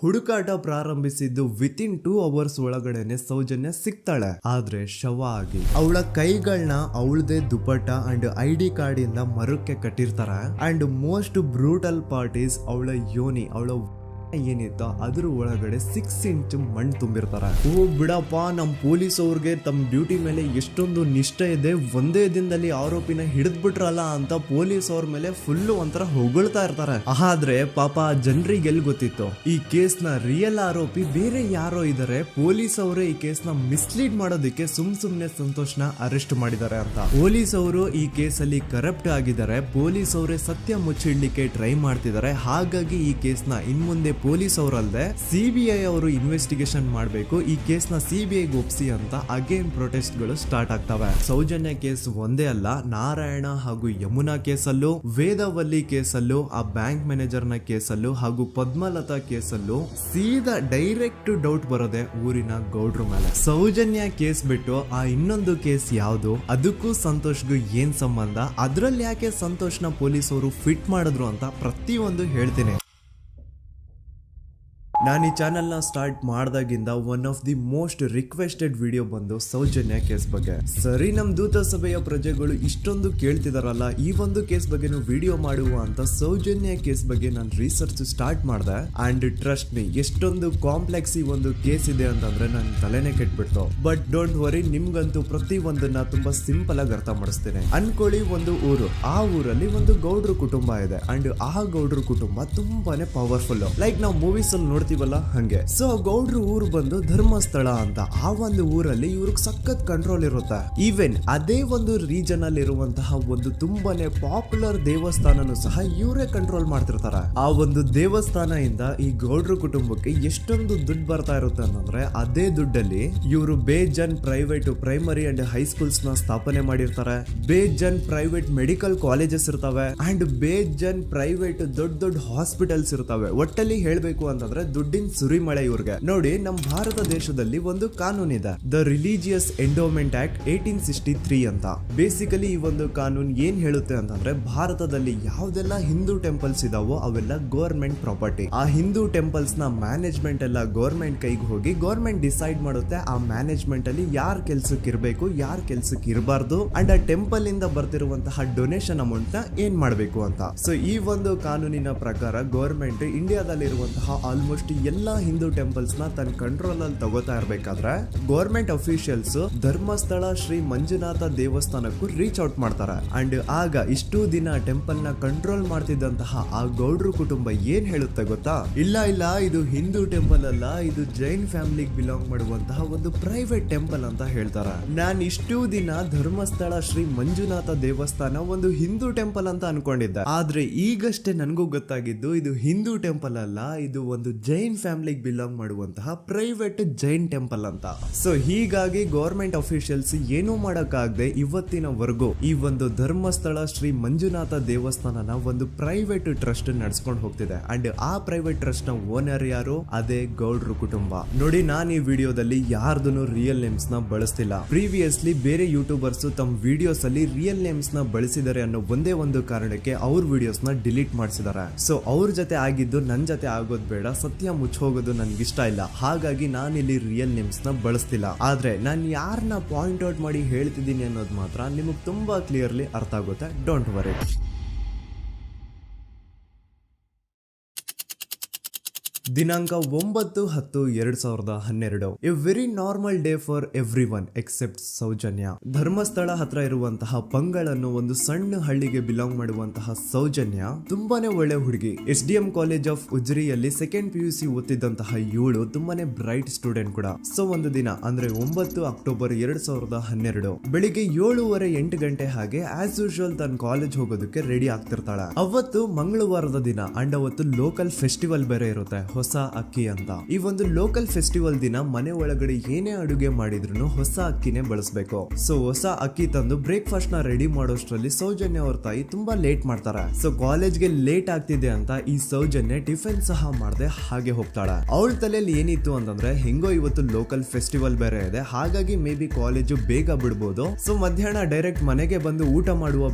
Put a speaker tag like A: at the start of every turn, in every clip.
A: ಹುಡುಕಾಟ ಪ್ರಾರಂಭಿಸಿದ್ದು within 2 hours ಒಳಗಡೆನೆ ಸೌಜನ್ಯ ಸಿಗ್ತಾಳೆ, ಆದ್ರೆ ಶವ ಆಗಿ. ಅವಳ ಕೈಗಳನ್ನ ಅವಳದೇ ದುಪಟ್ಟ ಅಂಡ್ ID ಕಾರ್ಡ್ ಇಂದ ಮರಕ್ಕೆ ಕಟ್ಟಿರ್ತಾರೆ. And most brutal part is ಅವಳ ಯೋನಿ, ಅವಳ ಏನಿತ್ತ ಅದ್ರ ಒಳಗಡೆ 6 ಇಂಚ್ ಮಣ್ಣು ತುಂಬಿರ್ತಾರೆ. ಓ ಬಿಡಪ್ಪ, ನಮ್ ಪೊಲೀಸ್ ಅವ್ರಿಗೆ ತಮ್ಮ ಡ್ಯೂಟಿ ಮೇಲೆ ಎಷ್ಟೊಂದು ನಿಷ್ಠೆ ಇದೆ, ಒಂದೇ ದಿನದಲ್ಲಿ ಆರೋಪಿನ ಹಿಡಿದ್ಬಿಟ್ರಲ್ಲ ಅಂತ ಪೊಲೀಸ್ ಅವ್ರ ಮೇಲೆ ಫುಲ್ ಒಂಥರ ಹೊಗಳ್ತಾ ಇರ್ತಾರೆ. ಆದ್ರೆ ಪಾಪ ಜನರಿಗೆ ಎಲ್ಲಿ ಗೊತ್ತಿತ್ತು ಈ ಕೇಸ್ ನ ರಿಯಲ್ ಆರೋಪಿ ಬೇರೆ ಯಾರೋ ಇದಾರೆ, ಪೊಲೀಸ್ ಅವರೇ ಈ ಕೇಸ್ ನ ಮಿಸ್ಲೀಡ್ ಮಾಡೋದಕ್ಕೆ ಸುಮ್ನೆ ಸಂತೋಷ್ನ ಅರೆಸ್ಟ್ ಮಾಡಿದ್ದಾರೆ ಅಂತ. ಪೊಲೀಸ್ ಅವರು ಈ ಕೇಸ್ ಅಲ್ಲಿ ಕರಪ್ಟ್ ಆಗಿದ್ದಾರೆ, ಪೊಲೀಸ್ ಅವರೇ ಸತ್ಯ ಮುಚ್ಚಿಡ್ಲಿಕ್ಕೆ ಟ್ರೈ ಮಾಡ್ತಿದ್ದಾರೆ. ಹಾಗಾಗಿ ಈ ಕೇಸ್ ನ ಇನ್ಮುಂದೆ ಪೊಲೀಸ್ ಅವರಲ್ಲದೆ CBI ಅವರು ಇನ್ವೆಸ್ಟಿಗೇಷನ್ ಮಾಡಬೇಕು, ಈ ಕೇಸ್ ನ CBI ಒಪ್ಸಿ ಅಂತ ಅಗೇನ್ ಪ್ರೊಟೆಸ್ಟ್ ಗಳು ಸ್ಟಾರ್ಟ್ ಆಗ್ತವೆ. ಸೌಜನ್ಯ ಕೇಸ್ ಒಂದೇ ಅಲ್ಲ, ನಾರಾಯಣ ಹಾಗೂ ಯಮುನಾ ಕೇಸಲ್ಲೂ, ವೇದವಲ್ಲಿ ಕೇಸಲ್ಲೂ, ಆ ಬ್ಯಾಂಕ್ ಮ್ಯಾನೇಜರ್ ನ ಕೇಸಲ್ಲೂ ಹಾಗೂ ಪದ್ಮಲತಾ ಕೇಸಲ್ಲೂ ಸೀದಾ ಡೈರೆಕ್ಟ್ ಡೌಟ್ ಬರೋದೆ ಊರಿನ ಗೌಡ್ರ ಮೇಲೆ. ಸೌಜನ್ಯ ಕೇಸ್ ಬಿಟ್ಟು ಆ ಇನ್ನೊಂದು ಕೇಸ್ ಯಾವುದು, ಅದಕ್ಕೂ ಸಂತೋಷ್ಗೂ ಏನ್ ಸಂಬಂಧ, ಅದ್ರಲ್ಲಿ ಯಾಕೆ ಸಂತೋಷ್ನ ಪೊಲೀಸ್ ಅವರು ಫಿಟ್ ಮಾಡಿದ್ರು ಅಂತ ಪ್ರತಿಯೊಂದು ಹೇಳ್ತೀನಿ. ನಾನು ಈ ಚಾನೆಲ್ ನ ಸ್ಟಾರ್ಟ್ ಮಾಡಿದಾಗಿಂದ one of the most requested video ಬಂದು ಸೌಜನ್ಯ ಕೇಸ್ ಬಗ್ಗೆ. ಸರಿ, ನಮ್ ದೂತ ಸಭೆಯ ಪ್ರಜೆಗಳು ಇಷ್ಟೊಂದು ಕೇಳ್ತಿದಾರಲ್ಲ, ಈ ಒಂದು ಕೇಸ್ ಬಗ್ಗೆ ವಿಡಿಯೋ ಮಾಡುವ ಅಂತ ಸೌಜನ್ಯ ಕೇಸ್ ಬಗ್ಗೆ ನಾನು ರಿಸರ್ಚ್ ಸ್ಟಾರ್ಟ್ ಮಾಡಿದೆ. ಅಂಡ್ ಟ್ರಸ್ಟ್ ಮೀ, ಎಷ್ಟೊಂದು ಕಾಂಪ್ಲೆಕ್ಸ್ ಈ ಒಂದು ಕೇಸ್ ಇದೆ ಅಂತಂದ್ರೆ ನನ್ ತಲೆನೇ ಕೆಟ್ಬಿಡ್ತು. ಬಟ್ ಡೋಂಟ್ ವರಿ, ನಿಮ್ಗಂತೂ ಪ್ರತಿ ಒಂದನ್ನ ತುಂಬಾ ಸಿಂಪಲ್ ಆಗಿ ಅರ್ಥ ಮಾಡಿಸ್ತೇನೆ. ಅನ್ಕೊಳ್ಳಿ, ಒಂದು ಊರು, ಆ ಊರಲ್ಲಿ ಒಂದು ಗೌಡ್ರ ಕುಟುಂಬ ಇದೆ. ಅಂಡ್ ಆ ಗೌಡ್ರ ಕುಟುಂಬ ತುಂಬಾನೇ ಪವರ್ಫುಲ್, ಲೈಕ್ ನಾವು ಮೂವೀಸ್ ಅಲ್ಲಿ ನೋಡ್ತೀವಿ ಹಂಗೆ. ಸೊ ಗೌಡ್ರ ಊರು ಬಂದು ಧರ್ಮಸ್ಥಳ ಅಂತ. ಆ ಒಂದು ಊರಲ್ಲಿ ಇವ್ರಿಗೆ ಸಖತ್ ಕಂಟ್ರೋಲ್ ಇರುತ್ತೆ. ಈವನ್ ಅದೇ ಒಂದು ರೀಜನ್ ಅಲ್ಲಿ ಇರುವಂತಹ ಒಂದು ತುಂಬಾನೇ ಪಾಪ್ಯುಲರ್ ದೇವಸ್ಥಾನನು ಸಹ ಇವರೇ ಕಂಟ್ರೋಲ್ ಮಾಡ್ತಿರ್ತಾರೆ. ಆ ಒಂದು ದೇವಸ್ಥಾನ ಇಂದ ಈ ಗೌಡ್ರ ಕುಟುಂಬಕ್ಕೆ ಎಷ್ಟೊಂದು ದುಡ್ಡು ಬರ್ತಾ ಇರುತ್ತೆ ಅಂತಂದ್ರೆ, ಅದೇ ದುಡ್ಡಲ್ಲಿ ಇವರು ಬೇಜನ್ ಪ್ರೈವೇಟ್ ಪ್ರೈಮರಿ ಅಂಡ್ ಹೈಸ್ಕೂಲ್ಸ್ ನ ಸ್ಥಾಪನೆ ಮಾಡಿರ್ತಾರೆ, ಬೇಜನ್ ಪ್ರೈವೇಟ್ ಮೆಡಿಕಲ್ ಕಾಲೇಜಸ್ ಇರ್ತವೆ, ಅಂಡ್ ಬೇಜನ್ ಪ್ರೈವೇಟ್ ದೊಡ್ಡ ದೊಡ್ಡ ಹಾಸ್ಪಿಟಲ್ಸ್ ಇರ್ತವೆ. ಒಟ್ಟಲ್ಲಿ ಹೇಳ್ಬೇಕು ಅಂತಂದ್ರೆ ದುಡ್ಡಿನ ಸುರಿಮಳೆ ಇವ್ರಿಗೆ. ನೋಡಿ, ನಮ್ಮ ಭಾರತ ದೇಶದಲ್ಲಿ ಒಂದು ಕಾನೂನು ಇದೆ, ದ ರಿಲಿಜಿಯಸ್ ಎಂಡೋಮೆಂಟ್ ಆಕ್ಟ್ 1863 ಅಂತ. ಬೇಸಿಕಲಿ ಈ ಒಂದು ಕಾನೂನು ಏನ್ ಹೇಳುತ್ತೆ ಅಂತಂದ್ರೆ, ಭಾರತದಲ್ಲಿ ಯಾವ್ದೆಲ್ಲ ಹಿಂದೂ ಟೆಂಪಲ್ಸ್ ಇದಾವೋ ಅವೆಲ್ಲ ಗವರ್ಮೆಂಟ್ ಪ್ರಾಪರ್ಟಿ. ಆ ಹಿಂದೂ ಟೆಂಪಲ್ಸ್ ನ ಮ್ಯಾನೇಜ್ಮೆಂಟ್ ಎಲ್ಲ ಗವರ್ಮೆಂಟ್ ಕೈಗೆ ಹೋಗಿ ಗವರ್ಮೆಂಟ್ ಡಿಸೈಡ್ ಮಾಡುತ್ತೆ ಆ ಮ್ಯಾನೇಜ್ಮೆಂಟ್ ಅಲ್ಲಿ ಯಾರ್ ಕೆಲ್ಸಕ್ಕೆ ಇರಬೇಕು, ಯಾರ್ ಕೆಲ್ಸಕ್ಕೆ ಇರಬಾರ್ದು, ಅಂಡ್ ಆ ಟೆಂಪಲ್ ಇಂದ ಬರ್ತಿರುವಂತಹ ಡೊನೇಷನ್ ಅಮೌಂಟ್ ನ ಏನ್ ಮಾಡ್ಬೇಕು ಅಂತ. ಸೊ ಈ ಒಂದು ಕಾನೂನಿನ ಪ್ರಕಾರ ಗವರ್ಮೆಂಟ್ ಇಂಡಿಯಾದಲ್ಲಿ ಇರುವಂತಹ ಆಲ್ಮೋಸ್ಟ್ ಎಲ್ಲಾ ಹಿಂದೂ ಟೆಂಪಲ್ಸ್ ನ ತನ್ನ ಕಂಟ್ರೋಲ್ ಅಲ್ಲಿ ತಗೋತಾ ಇರ್ಬೇಕಾದ್ರೆ ಗವರ್ಮೆಂಟ್ ಅಫಿಷಿಯಲ್ಸ್ ಧರ್ಮಸ್ಥಳ ಶ್ರೀ ಮಂಜುನಾಥ ದೇವಸ್ಥಾನಕ್ಕೂ ರೀಚ್ ಔಟ್ ಮಾಡ್ತಾರೆ. ಅಂಡ್ ಆಗ ಇಷ್ಟು ದಿನ ಟೆಂಪಲ್ ನ ಕಂಟ್ರೋಲ್ ಮಾಡ್ತಿದ್ದಂತಹ ಆ ಗೌಡ್ರ ಕುಟುಂಬ ಏನ್ ಹೇಳುತ್ತೆ ಗೊತ್ತಾ, ಇಲ್ಲ ಇಲ್ಲ, ಇದು ಹಿಂದೂ ಟೆಂಪಲ್ ಅಲ್ಲ, ಇದು ಜೈನ್ ಫ್ಯಾಮಿಲಿಗೆ ಬಿಲಾಂಗ್ ಮಾಡುವಂತಹ ಒಂದು ಪ್ರೈವೇಟ್ ಟೆಂಪಲ್ ಅಂತ ಹೇಳ್ತಾರೆ. ನಾನ್ ಇಷ್ಟು ದಿನ ಧರ್ಮಸ್ಥಳ ಶ್ರೀ ಮಂಜುನಾಥ ದೇವಸ್ಥಾನ ಒಂದು ಹಿಂದೂ ಟೆಂಪಲ್ ಅಂತ ಅನ್ಕೊಂಡಿದ್ದೆ, ಆದ್ರೆ ಈಗಷ್ಟೇ ನನಗೂ ಗೊತ್ತಾಗಿದ್ದು ಇದು ಹಿಂದೂ ಟೆಂಪಲ್ ಅಲ್ಲ, ಇದು ಒಂದು ಜೈನ್ ಫ್ಯಾಮಿಲಿಗೆ ಬಿಲಾಂಗ್ ಮಾಡುವಂತಹ ಪ್ರೈವೇಟ್ ಜೈನ್ ಟೆಂಪಲ್ ಅಂತ. ಸೊ ಹೀಗಾಗಿ ಗವರ್ಮೆಂಟ್ ಅಫಿಷಿಯಲ್ಸ್ ಏನೂ ಮಾಡಕ್ಕಾಗದೆ ಇವತ್ತಿನವರೆಗೂ ಈ ಒಂದು ಧರ್ಮಸ್ಥಳ ಶ್ರೀ ಮಂಜುನಾಥ ದೇವಸ್ಥಾನನ ಒಂದು ಪ್ರೈವೇಟ್ ಟ್ರಸ್ಟ್ ನಡೆಸ್ಕೊಂಡು ಹೋಗ್ತಿದೆ. ಅಂಡ್ ಆ ಪ್ರೈವೇಟ್ ಟ್ರಸ್ಟ್ ನ ಓನರ್ ಯಾರು, ಅದೇ ಗೌಡ್ರ ಕುಟುಂಬ. ನೋಡಿ, ನಾನು ಈ ವಿಡಿಯೋದಲ್ಲಿ ಯಾರ್ದು ರಿಯಲ್ ನೇಮ್ಸ್ ನ ಬಳಸ್ತಿಲ್ಲ. ಪ್ರೀವಿಯಸ್ಲಿ ಬೇರೆ ಯೂಟ್ಯೂಬರ್ಸ್ ತಮ್ಮ ವಿಡಿಯೋಸ್ ಅಲ್ಲಿ ರಿಯಲ್ ನೇಮ್ಸ್ ನ ಬಳಸಿದ್ದಾರೆ ಅನ್ನೋ ಒಂದೇ ಒಂದು ಕಾರಣಕ್ಕೆ ಅವ್ರ ವಿಡಿಯೋಸ್ ನ ಡಿಲೀಟ್ ಮಾಡಿಸಿದ್ದಾರೆ. ಸೊ ಅವ್ರ ಜೊತೆ ಆಗಿದ್ದು ನನ್ ಜೊತೆ ಆಗೋದ್ ಬೇಡ, ಸತ್ಯ ಮುಚ್ಚೋಗೋದು ನನ್ಗಿಷ್ಟ ಇಲ್ಲ. ಹಾಗಾಗಿ ನಾನಿಲ್ಲಿ ರಿಯಲ್ ನೇಮ್ಸ್ ನ ಬಳಸ್ತಿಲ್ಲ. ಆದ್ರೆ ನಾನು ಯಾರನ್ನ ಪಾಯಿಂಟ್ ಔಟ್ ಮಾಡಿ ಹೇಳ್ತಿದ್ದೀನಿ ಅನ್ನೋದು ಮಾತ್ರ ನಿಮಗೆ ತುಂಬಾ ಕ್ಲಿಯರ್ಲಿ ಅರ್ಥ ಆಗುತ್ತೆ. Don't worry. ದಿನಾಂಕ 9/10/2012. A very normal day for everyone except Soujanya. Dharmasthala ಹತ್ರ ಇರುವಂತಹ ಪಂಗಳ್ ಅನ್ನೋ ಒಂದು ಸಣ್ಣ ಹಳ್ಳಿಗೆ ಬಿಲಾಂಗ್ ಮಾಡುವಂತಹ ಸೌಜನ್ಯ ತುಂಬಾನೇ ಒಳ್ಳೆ ಹುಡುಗಿ. SDM ಕಾಲೇಜ್ ಆಫ್ ಉಜ್ರಿಯಲ್ಲಿ 2nd PUC ಓದ್ತಿದ್ದಂತಹ ಇವಳು ತುಂಬಾನೇ ಬ್ರೈಟ್ ಸ್ಟೂಡೆಂಟ್ ಕೂಡ. ಸೊ ಒಂದು ದಿನ ಅಂದ್ರೆ 9 ಅಕ್ಟೋಬರ್ 2012 ಬೆಳಿಗ್ಗೆ 7:30-8 ಗಂಟೆ ಹಾಗೆ ಆಸ್ ಯೂಶುವಲ್ ತನ್ನ ಕಾಲೇಜ್ ಹೋಗೋದಕ್ಕೆ ರೆಡಿ ಆಗ್ತಿರ್ತಾಳೆ. ಅವತ್ತು ಮಂಗಳವಾರದ ದಿನ ಅಂಡ್ ಅವತ್ತು ಲೋಕಲ್ ಫೆಸ್ಟಿವಲ್ ಬೇರೆ ಇರುತ್ತೆ, ಹೊಸ ಅಕ್ಕಿ ಅಂತ. ಈ ಒಂದು ಲೋಕಲ್ ಫೆಸ್ಟಿವಲ್ ದಿನ ಮನೆ ಒಳಗಡೆ ಏನೇ ಅಡುಗೆ ಮಾಡಿದ್ರು ಹೊಸ ಅಕ್ಕಿನೇ ಬಳಸಬೇಕು. ಸೊ ಹೊಸ ಅಕ್ಕಿ ತಂದು ಬ್ರೇಕ್ಫಾಸ್ಟ್ ನ ರೆಡಿ ಮಾಡೋಷ್ಟ್ರಲ್ಲಿ ಸೌಜನ್ಯ ಅವ್ರ ತಾಯಿ ತುಂಬಾ ಲೇಟ್ ಮಾಡ್ತಾರೆ. ಸೊ ಕಾಲೇಜ್ಗೆ ಲೇಟ್ ಆಗ್ತಿದೆ ಅಂತ ಈ ಸೌಜನ್ಯ ಟಿಫಿನ್ ಸಹ ಮಾಡದೆ ಹಾಗೆ ಹೋಗ್ತಾಳೆ. ಅವಳ ತಲೆಯಲ್ಲಿ ಏನಿತ್ತು ಅಂತಂದ್ರೆ, ಹೆಂಗೋ ಇವತ್ತು ಲೋಕಲ್ ಫೆಸ್ಟಿವಲ್ ಬೇರೆ ಇದೆ, ಹಾಗಾಗಿ ಮೇ ಬಿ ಕಾಲೇಜು ಬೇಗ ಬಿಡ್ಬೋದು, ಸೊ ಮಧ್ಯಾಹ್ನ ಡೈರೆಕ್ಟ್ ಮನೆಗೆ ಬಂದು ಊಟ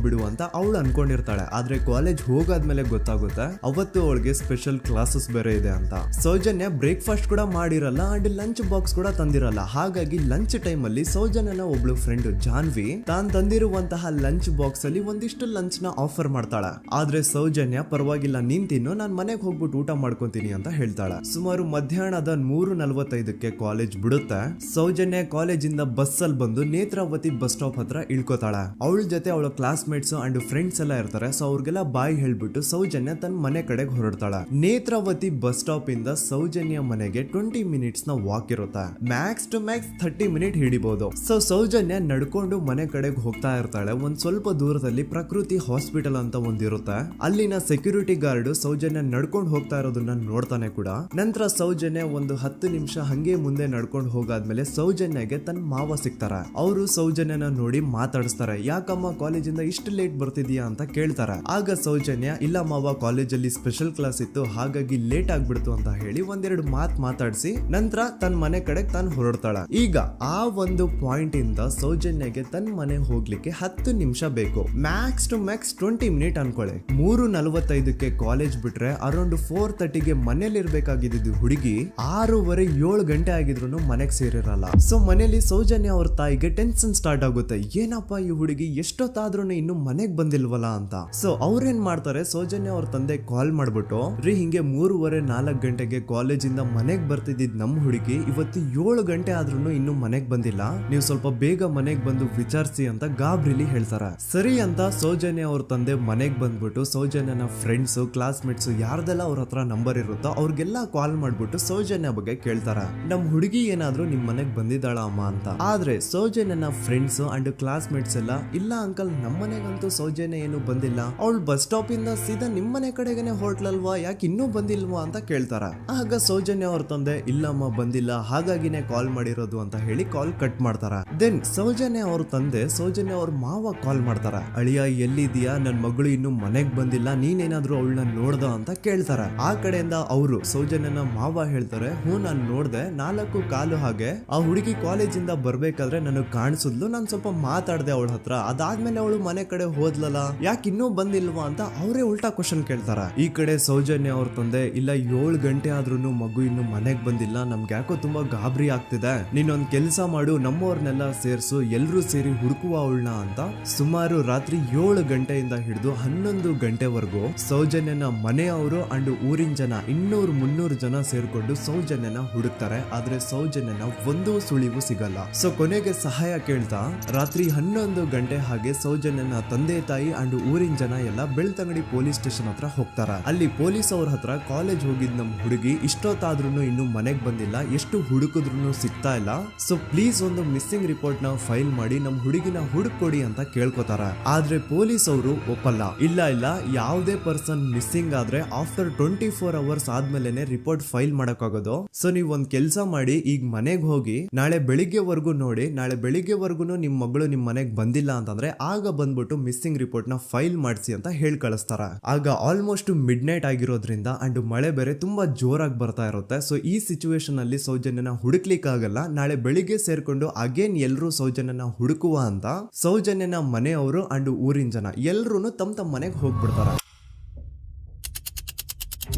A: ಬಿಡುವ ಅಂತ ಅವಳು ಅನ್ಕೊಂಡಿರ್ತಾಳೆ. ಆದ್ರೆ ಕಾಲೇಜ್ ಹೋಗಾದ್ಮೇಲೆ ಗೊತ್ತಾಗುತ್ತೆ ಅವತ್ತು ಅವಳಿಗೆ ಸ್ಪೆಷಲ್ ಕ್ಲಾಸಸ್ ಬೇರೆ ಇದೆ ಅಂತ. ಸೌಜನ್ಯ ಬ್ರೇಕ್ಫಾಸ್ಟ್ ಕೂಡ ಮಾಡಿರಲ್ಲ ಅಂಡ್ ಲಂಚ್ ಬಾಕ್ಸ್ ಕೂಡ ತಂದಿರಲ್ಲ. ಹಾಗಾಗಿ ಲಂಚ್ ಟೈಮ್ ಅಲ್ಲಿ ಸೌಜನ್ಯನ ಒಬ್ಳು ಫ್ರೆಂಡ್ ಜಾನ್ವಿ ತಾನ್ ತಂದಿರುವಂತಹ ಲಂಚ್ ಬಾಕ್ಸ್ ಅಲ್ಲಿ ಒಂದಿಷ್ಟು ಲಂಚ್ ನ ಆಫರ್ ಮಾಡ್ತಾಳೆ. ಆದ್ರೆ ಸೌಜನ್ಯ ಪರವಾಗಿಲ್ಲ ನೀನ್ ತಿನ್ನು, ನಾನ್ ಮನೆಗೆ ಹೋಗ್ಬಿಟ್ಟು ಊಟ ಮಾಡ್ಕೊಂತೀನಿ ಅಂತ ಹೇಳ್ತಾಳೆ. ಸುಮಾರು ಮಧ್ಯಾಹ್ನದ 3:45ಕ್ಕೆ ಕಾಲೇಜ್ ಬಿಡುತ್ತೆ. ಸೌಜನ್ಯ ಕಾಲೇಜ್ ಇಂದ ಬಸ್ ಅಲ್ಲಿ ಬಂದು ನೇತ್ರಾವತಿ ಬಸ್ ಸ್ಟಾಪ್ ಹತ್ರ ಇಳ್ಕೋತಾಳೆ. ಅವಳ ಜೊತೆ ಅವಳ ಕ್ಲಾಸ್ ಮೇಟ್ಸ್ ಅಂಡ್ ಫ್ರೆಂಡ್ಸ್ ಎಲ್ಲ ಇರ್ತಾರೆ. ಸೊ ಅವ್ರಿಗೆಲ್ಲ ಬಾಯ್ ಹೇಳ್ಬಿಟ್ಟು ಸೌಜನ್ಯ ತನ್ನ ಮನೆ ಕಡೆಗೆ ಹೊರಡ್ತಾಳೆ. ನೇತ್ರಾವತಿ ಬಸ್ ಸ್ಟಾಪ್ ಇಂದ ಸೌಜನ್ಯ ಮನೆಗೆ 20 ಮಿನಿಟ್ಸ್ ನ ವಾಕ್ ಇರುತ್ತೆ. ಮ್ಯಾಕ್ಸ್ ಟು ಮ್ಯಾಕ್ಸ್ 30 ಮಿನಿಟ್ ಹಿಡಿಬಹುದು. ಸೊ ಸೌಜನ್ಯ ನಡ್ಕೊಂಡು ಮನೆ ಕಡೆಗೆ ಹೋಗ್ತಾ ಇರ್ತಾಳೆ. ಒಂದ್ ಸ್ವಲ್ಪ ದೂರದಲ್ಲಿ ಪ್ರಕೃತಿ ಹಾಸ್ಪಿಟಲ್ ಅಂತ ಒಂದಿರುತ್ತೆ. ಅಲ್ಲಿನ ಸೆಕ್ಯೂರಿಟಿ ಗಾರ್ಡ್ ಸೌಜನ್ಯ ನಡ್ಕೊಂಡು ಹೋಗ್ತಾ ಇರೋದನ್ನ ನೋಡ್ತಾನೆ ಕೂಡ. ನಂತರ ಸೌಜನ್ಯ ಒಂದು 10 ನಿಮಿಷ ಹಂಗೆ ಮುಂದೆ ನಡ್ಕೊಂಡು ಹೋಗಾದ್ಮೇಲೆ ಸೌಜನ್ಯಗೆ ತನ್ನ ಮಾವ ಸಿಗ್ತಾರೆ. ಅವರು ಸೌಜನ್ಯನ ನೋಡಿ ಮಾತಾಡಿಸ್ತಾರೆ. ಯಾಕಮ್ಮ ಕಾಲೇಜಿಂದ ಇಷ್ಟು ಲೇಟ್ ಬರ್ತಿದ್ಯಾ ಅಂತ ಕೇಳ್ತಾರೆ. ಆಗ ಸೌಜನ್ಯ ಇಲ್ಲ ಮಾವ, ಕಾಲೇಜಲ್ಲಿ ಸ್ಪೆಷಲ್ ಕ್ಲಾಸ್ ಇತ್ತು ಹಾಗಾಗಿ ಲೇಟ್ ಆಗ್ಬಿಡ್ತು ಅಂತ ಹೇಳಿ ಒಂದೆರಡು ಮಾತಾಡಿಸಿ ನಂತರ ತನ್ನ ಮನೆ ಕಡೆ ತಾನು ಹೊರಡ್ತಾಳೆ. ಈಗ ಆ ಒಂದು ಪಾಯಿಂಟ್ ಇಂದ ಸೌಜನ್ಯಗೆ ತನ್ನ ಮನೆ ಹೋಗ್ಲಿಕ್ಕೆ 10 ನಿಮಿಷ ಬೇಕು. ಮ್ಯಾಕ್ಸ್ ಟು ಮ್ಯಾಕ್ಸ್ 20 ಮಿನಿಟ್ ಅನ್ಕೊಳ್ಳಿ. 3:45ಕ್ಕೆ ಕಾಲೇಜ್ ಬಿಟ್ರೆ ಅರೌಂಡ್ 4:30ಗೆ ಮನೇಲಿ ಇರ್ಬೇಕಾಗಿದ್ದು ಹುಡುಗಿ 6:30-7 ಗಂಟೆ ಆಗಿದ್ರು ಮನೆಗೆ ಸೇರಿರಲ್ಲ. ಸೊ ಮನೇಲಿ ಸೌಜನ್ಯ ಅವ್ರ ತಾಯಿಗೆ ಟೆನ್ಷನ್ ಸ್ಟಾರ್ಟ್ ಆಗುತ್ತೆ. ಏನಪ್ಪಾ ಈ ಹುಡುಗಿ ಎಷ್ಟೊತ್ತಾದ್ರೂ ಇನ್ನು ಮನೆಗ್ ಬಂದಿಲ್ವಲ್ಲ ಅಂತ. ಸೊ ಅವ್ರೇನ್ ಮಾಡ್ತಾರೆ, ಸೌಜನ್ಯ ಅವ್ರ ತಂದೆ ಕಾಲ್ ಮಾಡ್ಬಿಟ್ಟು ರೀ ಹಿಂಗೆ 3:30-4 ಗಂಟೆಗೆ ಕಾಲೇಜಿಂದ ಮನೆಗ್ ಬರ್ತಿದ್ದಿದ್ ನಮ್ ಹುಡುಗಿ ಇವತ್ತು 7 ಗಂಟೆ ಆದ್ರೂ ಇನ್ನು ಮನೆಗ್ ಬಂದಿಲ್ಲ, ನೀವು ಸ್ವಲ್ಪ ಬೇಗ ಮನೆಗ್ ಬಂದು ವಿಚಾರಿಸಿ ಅಂತ ಗಾಬ್ರಿಲಿ ಹೇಳ್ತಾರೆ. ಸರಿ ಅಂತ ಸೌಜನ್ಯ ಅವ್ರ ತಂದೆ ಮನೆಗ್ ಬಂದ್ಬಿಟ್ಟು ಸೌಜನ್ಯನ ಫ್ರೆಂಡ್ಸ್ ಕ್ಲಾಸ್ ಮೇಟ್ಸ್ ಯಾರ್ದೆಲ್ಲ ಅವ್ರ ಹತ್ರ ನಂಬರ್ ಇರುತ್ತೋ ಅವ್ರಿಗೆಲ್ಲ ಕಾಲ್ ಮಾಡ್ಬಿಟ್ಟು ಸೌಜನ್ಯ ಬಗ್ಗೆ ಕೇಳ್ತಾರ. ನಮ್ ಹುಡುಗಿ ಏನಾದ್ರು ನಿಮ್ ಮನೆಗ್ ಬಂದಿದ್ದಾಳ ಅಮ್ಮ ಅಂತ. ಆದ್ರೆ ಸೌಜನ್ಯನ ಫ್ರೆಂಡ್ಸ್ ಅಂಡ್ ಕ್ಲಾಸ್ ಮೇಟ್ಸ್ ಎಲ್ಲ ಇಲ್ಲ ಅಂಕಲ್ ನಮ್ಮ ಮನೆಗಂತೂ ಸೌಜನ್ಯ ಏನು ಬಂದಿಲ್ಲ, ಅವಳು ಬಸ್ ಸ್ಟಾಪ್ ಇಂದ ಸೀದಾ ನಿಮ್ ಮನೆ ಕಡೆಗೇನೆ ಹೊರಟ್ಲಲ್ವಾ, ಯಾಕೆ ಇನ್ನೂ ಬಂದಿಲ್ವಾ ಅಂತ ಕೇಳ್ತಾರ. ಆಗ ಸೌಜನ್ಯ ಅವ್ರ ತಂದೆ ಇಲ್ಲಮ್ಮ ಬಂದಿಲ್ಲ ಹಾಗಾಗಿನೇ ಕಾಲ್ ಮಾಡಿರೋದು ಅಂತ ಹೇಳಿ ಕಾಲ್ ಕಟ್ ಮಾಡ್ತಾರ. ದೆನ್ ಸೌಜನ್ಯ ಅವ್ರ ತಂದೆ ಸೌಜನ್ಯ ಅವ್ರ ಮಾವ ಕಾಲ್ ಮಾಡ್ತಾರ. ಅಳಿಯ ಎಲ್ಲಿದ್ಯಾ, ನನ್ ಮಗಳು ಇನ್ನು ಮನೆಗ್ ಬಂದಿಲ್ಲ, ನೀನೇನಾದ್ರೂ ಅವಳನ್ನ ನೋಡ್ದ ಅಂತ ಕೇಳ್ತಾರ. ಆ ಕಡೆಯಿಂದ ಅವರು ಸೌಜನ್ಯನ ಮಾವ ಹೇಳ್ತಾರೆ, ಹ್ಞೂ ನಾನ್ ನೋಡ್ದೆ, 4:15 ಹಾಗೆ ಆ ಹುಡುಗಿ ಕಾಲೇಜಿಂದ ಬರ್ಬೇಕಾದ್ರೆ ನನಗ್ ಕಾಣಿಸಿದ್ಲು, ನಾನ್ ಸ್ವಲ್ಪ ಮಾತಾಡ್ದೆ ಅವಳ ಹತ್ರ, ಅದಾದ್ಮೇಲೆ ಅವಳು ಮನೆ ಕಡೆ ಹೋದ್ಲಲ್ಲ, ಯಾಕೆ ಇನ್ನೂ ಬಂದಿಲ್ವಾ ಅಂತ ಅವರೇ ಉಲ್ಟಾ ಕ್ವಶನ್ ಕೇಳ್ತಾರ. ಈ ಕಡೆ ಸೌಜನ್ಯ ಅವ್ರ ತಂದೆ ಇಲ್ಲ 7 ಗಂಟೆ ಆದ್ರೂ ಮಗು ಇನ್ನು ಮನೆಗ್ ಬಂದಿಲ್ಲ, ನಮ್ಗೆ ಯಾಕೋ ತುಂಬಾ ಗಾಬರಿ ಆಗ್ತಿದೆ, ನೀನೊಂದ್ ಕೆಲ್ಸ ಮಾಡು, ನಮ್ಮವ್ರನ್ನೆಲ್ಲ ಸೇರ್ಸು, ಎಲ್ರೂ ಸೇರಿ ಹುಡುಕುವ ಅವಳನ್ನ ಅಂತ ಸುಮಾರು ರಾತ್ರಿ 7 ಗಂಟೆಯಿಂದ ಹಿಡಿದು 11 ಗಂಟೆವರೆಗೂ ಸೌಜನ್ಯನ ಮನೆಯವರು ಅಂಡ್ ಊರಿನ ಜನ 200-300 ಜನ ಸೇರ್ಕೊಂಡು ಸೌಜನ್ಯನ ಹುಡುಕ್ತಾರೆ. ಆದ್ರೆ ಸೌಜನ್ಯನ ಒಂದು ಸುಳಿವು ಸಿಗಲ್ಲ. ಸೊ ಕೊನೆಗೆ ಸಹಾಯ ಕೇಳ್ತಾ ರಾತ್ರಿ 11 ಗಂಟೆ ಹಾಗೆ ಸೌಜನ್ಯನ ತಂದೆ ತಾಯಿ ಅಂಡ್ ಊರಿನ ಜನ ಎಲ್ಲ ಬೆಳ್ತಂಗಡಿ ಪೊಲೀಸ್ ಸ್ಟೇಷನ್ ಹತ್ರ ಹೋಗ್ತಾರ. ಅಲ್ಲಿ ಪೊಲೀಸ್ ಅವ್ರ ಹತ್ರ ಕಾಲೇಜ್ ಹೋಗಿದ್ ನಮ್ ಹುಡುಗಿ ಇಷ್ಟೊತ್ತಾದ್ರೂ ಇನ್ನು ಮನೆಗ್ ಬಂದಿಲ್ಲ, ಎಷ್ಟು ಹುಡುಕಿದ್ರು ಸಿಗ್ತಾ ಇಲ್ಲ, ಸೊ ಪ್ಲೀಸ್ ಒಂದು ಮಿಸ್ಸಿಂಗ್ ರಿಪೋರ್ಟ್ ನ ಫೈಲ್ ಮಾಡಿ ನಮ್ ಹುಡುಗಿನ ಹುಡುಕೊಡಿ ಅಂತ ಕೇಳ್ಕೊತಾರ. ಆದ್ರೆ ಪೊಲೀಸ್ ಅವರು ಒಪ್ಪಲ್ಲ. ಇಲ್ಲ ಯಾವುದೇ ಪರ್ಸನ್ ಮಿಸ್ಸಿಂಗ್ ಆದ್ರೆ ಆಫ್ಟರ್ 24 ಅವರ್ಸ್ ಆದ್ಮೇಲೆ ರಿಪೋರ್ಟ್ ಫೈಲ್ ಮಾಡಕ್ಕಾಗೋದು. ಸೊ ನೀವ್ ಒಂದ್ ಕೆಲ್ಸ ಮಾಡಿ, ಈಗ ಮನೆಗ್ ಹೋಗಿ ನಾಳೆ ಬೆಳಿಗ್ಗೆವರೆಗೂ ನೋಡಿ, ನಾಳೆ ಬೆಳಿಗ್ಗೆವರೆಗೂ ನಿಮ್ ಮಗಳು ನಿಮ್ ಮನೆಗ್ ಬಂದಿಲ್ಲ ಅಂತಂದ್ರೆ ಆಗ ಬಂದ್ಬಿಟ್ಟು ಮಿಸ್ಸಿಂಗ್ ರಿಪೋರ್ಟ್ ನ ಫೈಲ್ ಮಾಡಿಸಿ ಅಂತ ಹೇಳಿ ಕಳಿಸ್ತಾರ. ಆಗ ಆಲ್ಮೋಸ್ಟ್ ಮಿಡ್ ನೈಟ್ ಆಗಿರೋದ್ರಿಂದ ಅಂಡ್ ಮಳೆ ಬೇರೆ ತುಂಬಾ ಜೋರಾಗಿ ಬರ್ತಾ ಇರುತ್ತೆ. ಸೊ ಈ ಸಿಚುವೇಶನ್ ಅಲ್ಲಿ ಸೌಜನ್ಯನ ಹುಡುಕ್ಲಿಕ್ಕೆ ಆಗಲ್ಲ. ನಾಳೆ ಬೆಳಿಗ್ಗೆ ಸೇರ್ಕೊಂಡು ಅಗೇನ್ ಎಲ್ರು ಸೌಜನ್ಯನ ಹುಡುಕುವ ಅಂತ ಸೌಜನ್ಯನ ಮನೆಯವರು ಅಂಡ್ ಊರಿನ ಜನ ಎಲ್ರು ತಮ್ಮ ಮನೆಗೆ ಹೋಗ್ಬಿಡ್ತಾರ.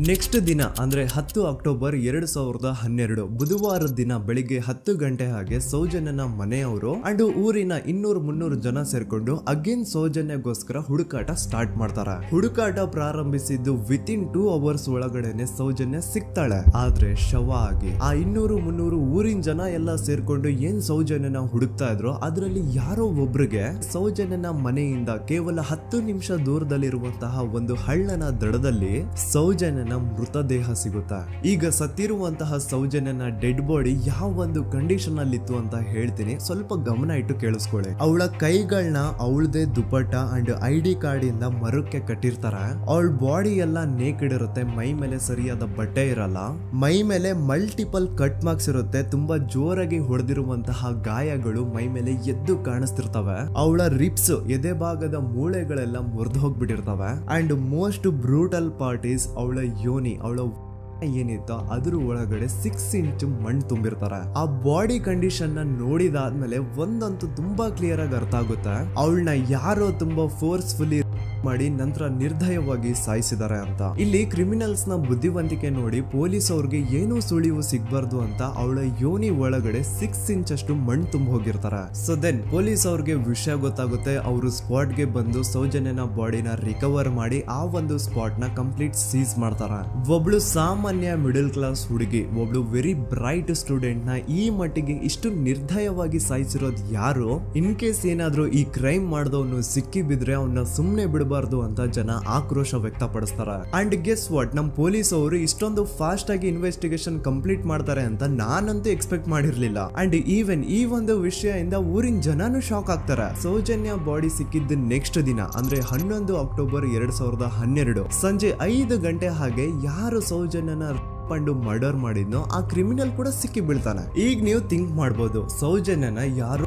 A: ನೆಕ್ಸ್ಟ್ ದಿನ ಅಂದ್ರೆ 10 ಅಕ್ಟೋಬರ್ 2012 ಬುಧವಾರದ ದಿನ ಬೆಳಿಗ್ಗೆ 10 ಗಂಟೆ ಹಾಗೆ ಸೌಜನ್ಯನ ಮನೆಯವರು ಅಂಡ್ ಊರಿನ 200-300 ಜನ ಸೇರ್ಕೊಂಡು ಅಗೇನ್ ಸೌಜನ್ಯಗೋಸ್ಕರ ಹುಡುಕಾಟ ಸ್ಟಾರ್ಟ್ ಮಾಡ್ತಾರ. ಹುಡುಕಾಟ ಪ್ರಾರಂಭಿಸಿದ್ದು ವಿತಿನ್ 2 ಅವರ್ಸ್ ಒಳಗಡೆನೆ ಸೌಜನ್ಯ ಸಿಗ್ತಾಳೆ. ಆದ್ರೆ ಶವ ಆಗಿ ಆ 200-300 ಊರಿನ ಜನ ಎಲ್ಲ ಸೇರ್ಕೊಂಡು ಏನ್ ಸೌಜನ್ಯನ ಹುಡುಕ್ತಾ ಇದ್ರು ಅದರಲ್ಲಿ ಯಾರೋ ಒಬ್ರಿಗೆ ಸೌಜನ್ಯನ ಮನೆಯಿಂದ ಕೇವಲ 10 ನಿಮಿಷ ದೂರದಲ್ಲಿರುವಂತಹ ಒಂದು ಹಳ್ಳನ ದಡದಲ್ಲಿ ಸೌಜನ್ಯನ ಮೃತದೇಹ ಸಿಗುತ್ತಾ. ಈಗ ಸತ್ತಿರುವಂತಹ ಸೌಜನ್ಯನ ಡೆಡ್ ಬಾಡಿ ಯಾವ ಒಂದು ಕಂಡೀಷನ್ ಅಲ್ಲಿ ಇತ್ತು ಅಂತ ಹೇಳ್ತೀನಿ, ಸ್ವಲ್ಪ ಗಮನ ಇಟ್ಟು ಕೇಳಿಸ್ಕೊಳ್ಳಿ. ಅವಳ ಕೈಗಳನ್ನ ಅವಳದೇ ದುಪಟ್ಟ ಅಂಡ್ ID ಕಾರ್ಡ್ ಇಂದ ಮರಕ್ಕೆ ಕಟ್ಟಿರ್ತಾರ. ಅವಳ ಬಾಡಿ ಎಲ್ಲ ನೇಕೆಡ್ ಇರುತ್ತೆ, ಮೈ ಮೇಲೆ ಸರಿಯಾದ ಬಟ್ಟೆ ಇರಲ್ಲ, ಮೈ ಮೇಲೆ ಮಲ್ಟಿಪಲ್ ಕಟ್ ಮಾರ್ಕ್ಸ್ ಇರುತ್ತೆ, ತುಂಬಾ ಜೋರಾಗಿ ಹೊಡೆದಿರುವಂತಹ ಗಾಯಗಳು ಮೈ ಮೇಲೆ ಎದ್ದು ಕಾಣಿಸ್ತಿರ್ತವೆ. ಅವಳ ರಿಪ್ಸ್ ಎದೆ ಭಾಗದ ಮೂಳೆಗಳೆಲ್ಲ ಮುರಿದು ಹೋಗ್ಬಿಟ್ಟಿರ್ತವೆ. And most brutal part is ಅವಳ ಯೋನಿ, ಅವಳ ಏನಿತ್ತು ಅದ್ರ ಒಳಗಡೆ 6 ಇಂಚ್ ಮಣ್ಣು ತುಂಬಿರ್ತಾರೆ. ಆ ಬಾಡಿ ಕಂಡೀಷನ್ ನ ನೋಡಿದಾದ್ಮೇಲೆ ಒಂದಂತೂ ತುಂಬಾ ಕ್ಲಿಯರ್ ಆಗಿ ಅರ್ಥ ಆಗುತ್ತೆ, ಅವಳನ್ನ ಯಾರೋ ತುಂಬಾ ಫೋರ್ಸ್ಫುಲಿ ಮಾಡಿ ನಂತರ ನಿರ್ದಯವಾಗಿ ಸಾಯಿಸಿದ್ದಾರೆ ಅಂತ. ಇಲ್ಲಿ ಕ್ರಿಮಿನಲ್ಸ್ ನ ಬುದ್ಧಿವಂತಿಕೆ ನೋಡಿ ಪೊಲೀಸ್ ಅವ್ರಿಗೆ ಏನೂ ಸುಳಿವು ಸಿಗ್ಬಾರ್ದು ಅಂತ ಅವಳ ಯೋನಿ ಒಳಗಡೆ 6 ಇಂಚ್ ಅಷ್ಟು ಮಣ್ಣು ತುಂಬ ಹೋಗಿರ್ತಾರೆ. ಸೊ ದೆನ್ ಪೊಲೀಸ್ ಅವ್ರಿಗೆ ವಿಷಯ ಗೊತ್ತಾಗುತ್ತೆ. ಅವರು ಸ್ಪಾಟ್ ಗೆ ಬಂದು ಸೌಜನ್ಯನ ಬಾಡಿನ ರಿಕವರ್ ಮಾಡಿ ಆ ಒಂದು ಸ್ಪಾಟ್ ನ ಕಂಪ್ಲೀಟ್ ಸೀಸ್ ಮಾಡ್ತಾರ. ಒಬ್ಳು ಸಾಮಾನ್ಯ ಮಿಡಲ್ ಕ್ಲಾಸ್ ಹುಡುಗಿ, ಒಬ್ಳು ವೆರಿ ಬ್ರೈಟ್ ಸ್ಟೂಡೆಂಟ್ ನ ಈ ಮಟ್ಟಿಗೆ ಇಷ್ಟು ನಿರ್ದಯವಾಗಿ ಸಾಯಿಸಿರೋದು ಯಾರು? ಇನ್ ಕೇಸ್ ಏನಾದ್ರೂ ಈ ಕ್ರೈಮ್ ಮಾಡಿದವನು ಸಿಕ್ಕಿ ಬಿದ್ರೆ ಅವನ್ನ ಸುಮ್ನೆ ಬಿಡಬಾರ್ದು ಅಂತ ಜನ ಆಕ್ರೋಶ ವ್ಯಕ್ತಪಡಿಸ್ತಾರೆ. ಅಂಡ್ ಗೆಸ್ ವಾಟ್, ನಮ್ ಪೊಲೀಸ್ ಅವರು ಇಷ್ಟೊಂದು ಫಾಸ್ಟ್ ಆಗಿ ಇನ್ವೆಸ್ಟಿಗೇಷನ್ ಕಂಪ್ಲೀಟ್ ಮಾಡ್ತಾರೆ ಅಂತ ನಾನಂತೂ ಎಕ್ಸ್ಪೆಕ್ಟ್ ಮಾಡಿರ್ಲಿಲ್ಲ. ಅಂಡ್ ಈವನ್ ಈ ಒಂದು ವಿಷಯದಿಂದ ಊರಿನ ಜನನು ಶಾಕ್ ಆಗ್ತಾರೆ. ಸೌಜನ್ಯ ಬಾಡಿ ಸಿಕ್ಕಿದ್ದ ನೆಕ್ಸ್ಟ್ ದಿನ ಅಂದ್ರೆ 11 ಅಕ್ಟೋಬರ್ 2012 ಸಂಜೆ 5 ಗಂಟೆ ಹಾಗೆ ಯಾರು ಸೌಜನ್ಯನ ಮರ್ಡರ್ ಮಾಡಿದ್ನೋ ಆ ಕ್ರಿಮಿನಲ್ ಕೂಡ ಸಿಕ್ಕಿ ಬೀಳ್ತಾನೆ. ಈಗ ನೀವು ಥಿಂಕ್ ಮಾಡ್ಬೋದು, ಸೌಜನ್ಯನ ಯಾರು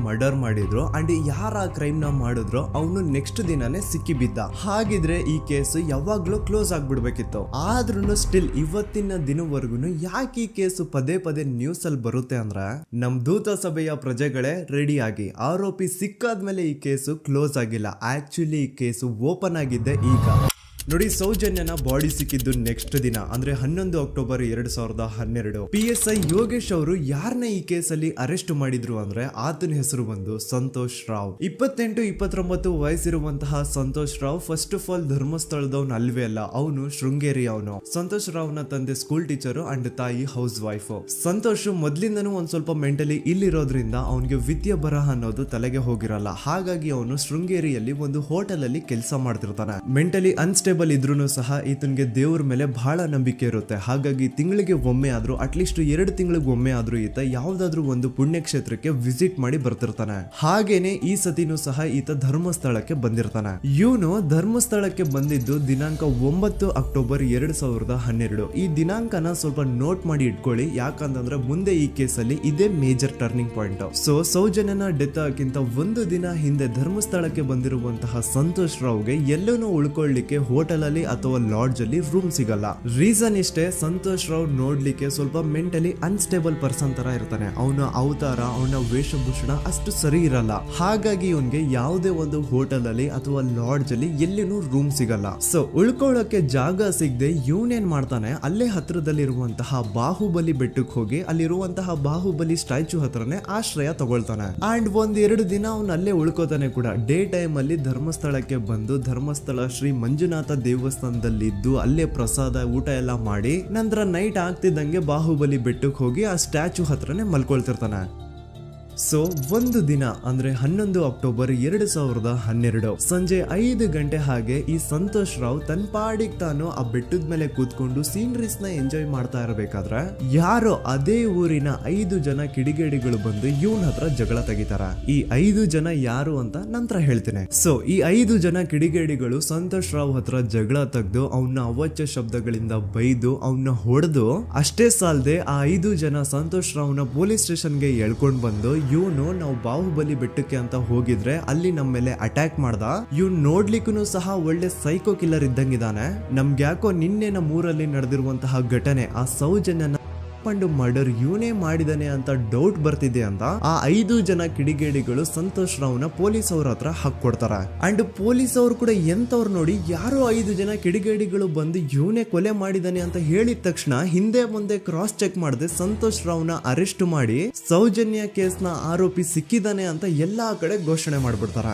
A: ಮರ್ಡರ್ ಮಾಡಿದ್ರು ಅಂಡ್ ಯಾರ ಕ್ರೈಮ್ ನ ಮಾಡಿದ್ರು ಅವನು ನೆಕ್ಸ್ಟ್ ದಿನಾನೇ ಸಿಕ್ಕಿ ಬಿದ್ದ. ಹಾಗಿದ್ರೆ ಈ ಕೇಸ್ ಯಾವಾಗ್ಲೂ ಕ್ಲೋಸ್ ಆಗ್ಬಿಡ್ಬೇಕಿತ್ತು. ಆದ್ರೂ ಸ್ಟಿಲ್ ಇವತ್ತಿನ ದಿನವರೆಗೂ ಯಾಕೆ ಈ ಕೇಸ್ ಪದೇ ಪದೇ ನ್ಯೂಸ್ ಅಲ್ಲಿ ಬರುತ್ತೆ ಅಂದ್ರೆ, ನಮ್ ದೂತ ಸಭೆಯ ಪ್ರಜೆಗಳೇ ರೆಡಿ ಆಗಿ, ಆರೋಪಿ ಸಿಕ್ಕಾದ್ಮೇಲೆ ಈ ಕೇಸು ಕ್ಲೋಸ್ ಆಗಿಲ್ಲ. ಆಕ್ಚುಲಿ ಈ ಕೇಸು ಓಪನ್ ಆಗಿದ್ದೆ ಈಗ. ನೋಡಿ, ಸೌಜನ್ಯನ ಬಾಡಿ ಸಿಕ್ಕಿದ್ದು ನೆಕ್ಸ್ಟ್ ದಿನ ಅಂದ್ರೆ 11 ಅಕ್ಟೋಬರ್ 2012. PSI ಯೋಗೇಶ್ ಅವರು ಯಾರನ್ನ ಈ ಕೇಸಲ್ಲಿ ಅರೆಸ್ಟ್ ಮಾಡಿದ್ರು ಅಂದ್ರೆ ಆತನ ಹೆಸರು ಬಂದು ಸಂತೋಷ್ ರಾವ್. 28-29 ವಯಸ್ಸಿರುವಂತಹ Santosh Rao first of all ಧರ್ಮಸ್ಥಳದವನು ಅಲ್ವೇ ಅಲ್ಲ, ಅವನು ಶೃಂಗೇರಿ ಅವನು. ಸಂತೋಷ್ ರಾವ್ ನ ತಂದೆ ಸ್ಕೂಲ್ ಟೀಚರು ಅಂಡ್ ತಾಯಿ ಹೌಸ್ ವೈಫ್. ಸಂತೋಷ್ ಮೊದ್ಲಿಂದನೂ ಒಂದ್ ಸ್ವಲ್ಪ ಮೆಂಟಲಿ ಇಲ್ಲಿರೋದ್ರಿಂದ ಅವನಿಗೆ ವಿದ್ಯೆ ಬರಹ ಅನ್ನೋದು ತಲೆಗೆ ಹೋಗಿರಲ್ಲ. ಹಾಗಾಗಿ ಅವನು ಶೃಂಗೇರಿಯಲ್ಲಿ ಒಂದು ಹೋಟೆಲ್ ಅಲ್ಲಿ ಕೆಲಸ ಮಾಡ್ತಿರ್ತಾನೆ. ಮೆಂಟಲಿ ಅನ್ಸ್ಟೇಬಲ್ ಇದ್ರೂ ಸಹ ಈತನಿಗೆ ದೇವ್ರ ಮೇಲೆ ಬಹಳ ನಂಬಿಕೆ ಇರುತ್ತೆ. ಹಾಗಾಗಿ ತಿಂಗಳಿಗೆ ಒಮ್ಮೆ ಆದ್ರೂ, ಅಟ್ಲೀಸ್ಟ್ 2 ತಿಂಗಳಿಗೆ ಒಮ್ಮೆ ಆದ್ರೂ ಈತ ಯಾವ್ದಾದ್ರು ಒಂದು ಪುಣ್ಯಕ್ಷೇತ್ರಕ್ಕೆ ವಿಸಿಟ್ ಮಾಡಿ ಬರ್ತಿರ್ತಾನೆ. ಹಾಗೇನೆ ಈ ಸತಿನೂ ಸಹ ಈತ ಧರ್ಮಸ್ಥಳಕ್ಕೆ ಬಂದಿರ್ತಾನೆ. ಇವನು ಧರ್ಮಸ್ಥಳಕ್ಕೆ ಬಂದಿದ್ದು ದಿನಾಂಕ 9 ಅಕ್ಟೋಬರ್ 2012. ಈ ದಿನಾಂಕನ ಸ್ವಲ್ಪ ನೋಟ್ ಮಾಡಿ ಇಟ್ಕೊಳ್ಳಿ, ಯಾಕಂತಂದ್ರೆ ಮುಂದೆ ಈ ಕೇಸಲ್ಲಿ ಇದೇ ಮೇಜರ್ ಟರ್ನಿಂಗ್ ಪಾಯಿಂಟ್. ಸೊ ಸೌಜನ್ಯನ ಡೆತ್ ಆಗಿಂತ ಒಂದು ದಿನ ಹಿಂದೆ ಧರ್ಮಸ್ಥಳಕ್ಕೆ ಬಂದಿರುವಂತಹ ಸಂತೋಷ್ ರಾವ್ಗೆ ಎಲ್ಲೂ ಉಳ್ಕೊಳ್ಳಿಕ್ಕೆ ಹೋಟೆಲ್ ಅಲ್ಲಿ ಅಥವಾ ಲಾಡ್ಜ್ ಅಲ್ಲಿ ರೂಮ್ ಸಿಗಲ್ಲ. ರೀಸನ್ ಇಷ್ಟೇ, ಸಂತೋಷ್ ರಾವ್ ನೋಡ್ಲಿಕ್ಕೆ ಸ್ವಲ್ಪ ಮೆಂಟಲಿ ಅನ್ಸ್ಟೇಬಲ್ ಪರ್ಸನ್ ತರ ಇರ್ತಾನೆ. ಅವನ ಅವತಾರ, ಅವನ ವೇಷಭೂಷಣ ಅಷ್ಟು ಸರಿ ಇರಲ್ಲ. ಹಾಗಾಗಿ ಇವನ್ಗೆ ಯಾವುದೇ ಒಂದು ಹೋಟೆಲ್ ಅಲ್ಲಿ ಅಥವಾ ಲಾಡ್ಜ್ ಅಲ್ಲಿ ಎಲ್ಲಿನೂ ರೂಮ್ ಸಿಗಲ್ಲ. ಸೊ ಉಳ್ಕೊಳ್ಳೋಕೆ ಜಾಗ ಸಿಗದೆ ಇವನೇನ್ ಮಾಡ್ತಾನೆ, ಅಲ್ಲೇ ಹತ್ರದಲ್ಲಿರುವಂತಹ ಬಾಹುಬಲಿ ಬೆಟ್ಟಕ್ಕೆ ಹೋಗಿ ಅಲ್ಲಿರುವಂತಹ ಬಾಹುಬಲಿ ಸ್ಟ್ಯಾಚು ಹತ್ರನೇ ಆಶ್ರಯ ತಗೊಳ್ತಾನೆ. ಅಂಡ್ 1-2 ದಿನ ಅವನು ಅಲ್ಲೇ ಉಳ್ಕೋತಾನೆ ಕೂಡ. ಡೇ ಟೈಮ್ ಅಲ್ಲಿ ಧರ್ಮಸ್ಥಳಕ್ಕೆ ಬಂದು ಧರ್ಮಸ್ಥಳ ಶ್ರೀ ಮಂಜುನಾಥ ದೇವಸ್ಥಾನದಲ್ಲಿದ್ದು ಅಲ್ಲೇ ಪ್ರಸಾದ ಊಟ ಎಲ್ಲ ಮಾಡಿ ನಂತರ ನೈಟ್ ಆಗ್ತಿದ್ದಂಗೆ ಬಾಹುಬಲಿ ಬೆಟ್ಟಕ್ಕೆ ಹೋಗಿ ಆ ಸ್ಟ್ಯಾಚು ಹತ್ರನೇ ಮಲ್ಕೊಳ್ತಿರ್ತಾನೆ. ಸೊ ಒಂದು ದಿನ ಅಂದ್ರೆ 11 ಅಕ್ಟೋಬರ್ 2012 ಸಂಜೆ 5 ಗಂಟೆ ಹಾಗೆ ಈ ಸಂತೋಷ್ ರಾವ್ ತನ್ನ ಪಾಡಿಗೆ ತಾನು ಆ ಬೆಟ್ಟದ ಮೇಲೆ ಕೂತ್ಕೊಂಡು ಸೀನರೀಸ್ ನ ಎಂಜಾಯ್ ಮಾಡ್ತಾ ಇರಬೇಕಾದ್ರೆ ಯಾರೋ ಅದೇ ಊರಿನ 5 ಜನ ಕಿಡಿಗೇಡಿಗಳು ಬಂದು ಇವನ್ ಹತ್ರ ಜಗಳ ತೆಗಿತಾರ. ಈ 5 ಜನ ಯಾರು ಅಂತ ನಂತರ ಹೇಳ್ತೇನೆ. ಸೊ ಈ 5 ಜನ ಕಿಡಿಗೇಡಿಗಳು ಸಂತೋಷ್ ರಾವ್ ಹತ್ರ ಜಗಳ ತೆಗೆದು ಅವನ್ನ ಅವಾಚ್ಯ ಶಬ್ದಗಳಿಂದ ಬೈದು ಅವನ್ನ ಹೊಡೆದು, ಅಷ್ಟೇ ಸಾಲದೆ ಆ 5 ಜನ ಸಂತೋಷ್ ರಾವ್ನ ಪೊಲೀಸ್ ಸ್ಟೇಷನ್ಗೆ ಎಳ್ಕೊಂಡ್ ಬಂದು ಇವನು ನಾವು ಬಾಹುಬಲಿ ಬೆಟ್ಟಕ್ಕೆ ಅಂತ ಹೋಗಿದ್ರೆ ಅಲ್ಲಿ ನಮ್ಮ ಮೇಲೆ ಅಟ್ಯಾಕ್ ಮಾಡ್ದ, ಇವ್ನು ನೋಡ್ಲಿಕ್ಕೂ ಸಹ ಒಳ್ಳೆ ಸೈಕೋ ಕಿಲ್ಲರ್ ಇದ್ದಂಗಿದಾನೆ, ನಮ್ಗೆ ಯಾಕೋ ನಿನ್ನೆ ನಮ್ಮೂರಲ್ಲಿ ನಡೆದಿರುವಂತಹ ಘಟನೆ ಆ ಸೌಜನ್ಯನ ಮರ್ಡರ್ ಇವನೇ ಮಾಡಿದಾನೆ ಅಂತ ಡೌಟ್ ಬರ್ತಿದೆ ಅಂತ ಆ 5 ಜನ ಕಿಡಿಗೇಡಿಗಳು ಸಂತೋಷ್ ರಾವ್ನ ಪೊಲೀಸ್ ಅವ್ರ ಹತ್ರ ಹಾಕೊಡ್ತಾರ. ಅಂಡ್ ಪೊಲೀಸ್ ಅವರು ಕೂಡ ಎಂತವ್ರು ನೋಡಿ, ಯಾರೋ 5 ಜನ ಕಿಡಿಗೇಡಿಗಳು ಬಂದು ಇವನೇ ಕೊಲೆ ಮಾಡಿದಾನೆ ಅಂತ ಹೇಳಿದ ತಕ್ಷಣ ಹಿಂದೆ ಮುಂದೆ ಕ್ರಾಸ್ ಚೆಕ್ ಮಾಡದೆ ಸಂತೋಷ್ ರಾವ್ನ ಅರೆಸ್ಟ್ ಮಾಡಿ ಸೌಜನ್ಯ ಕೇಸ್ ನ ಆರೋಪಿ ಸಿಕ್ಕಿದಾನೆ ಅಂತ ಎಲ್ಲಾ ಕಡೆ ಘೋಷಣೆ ಮಾಡ್ಬಿಡ್ತಾರ.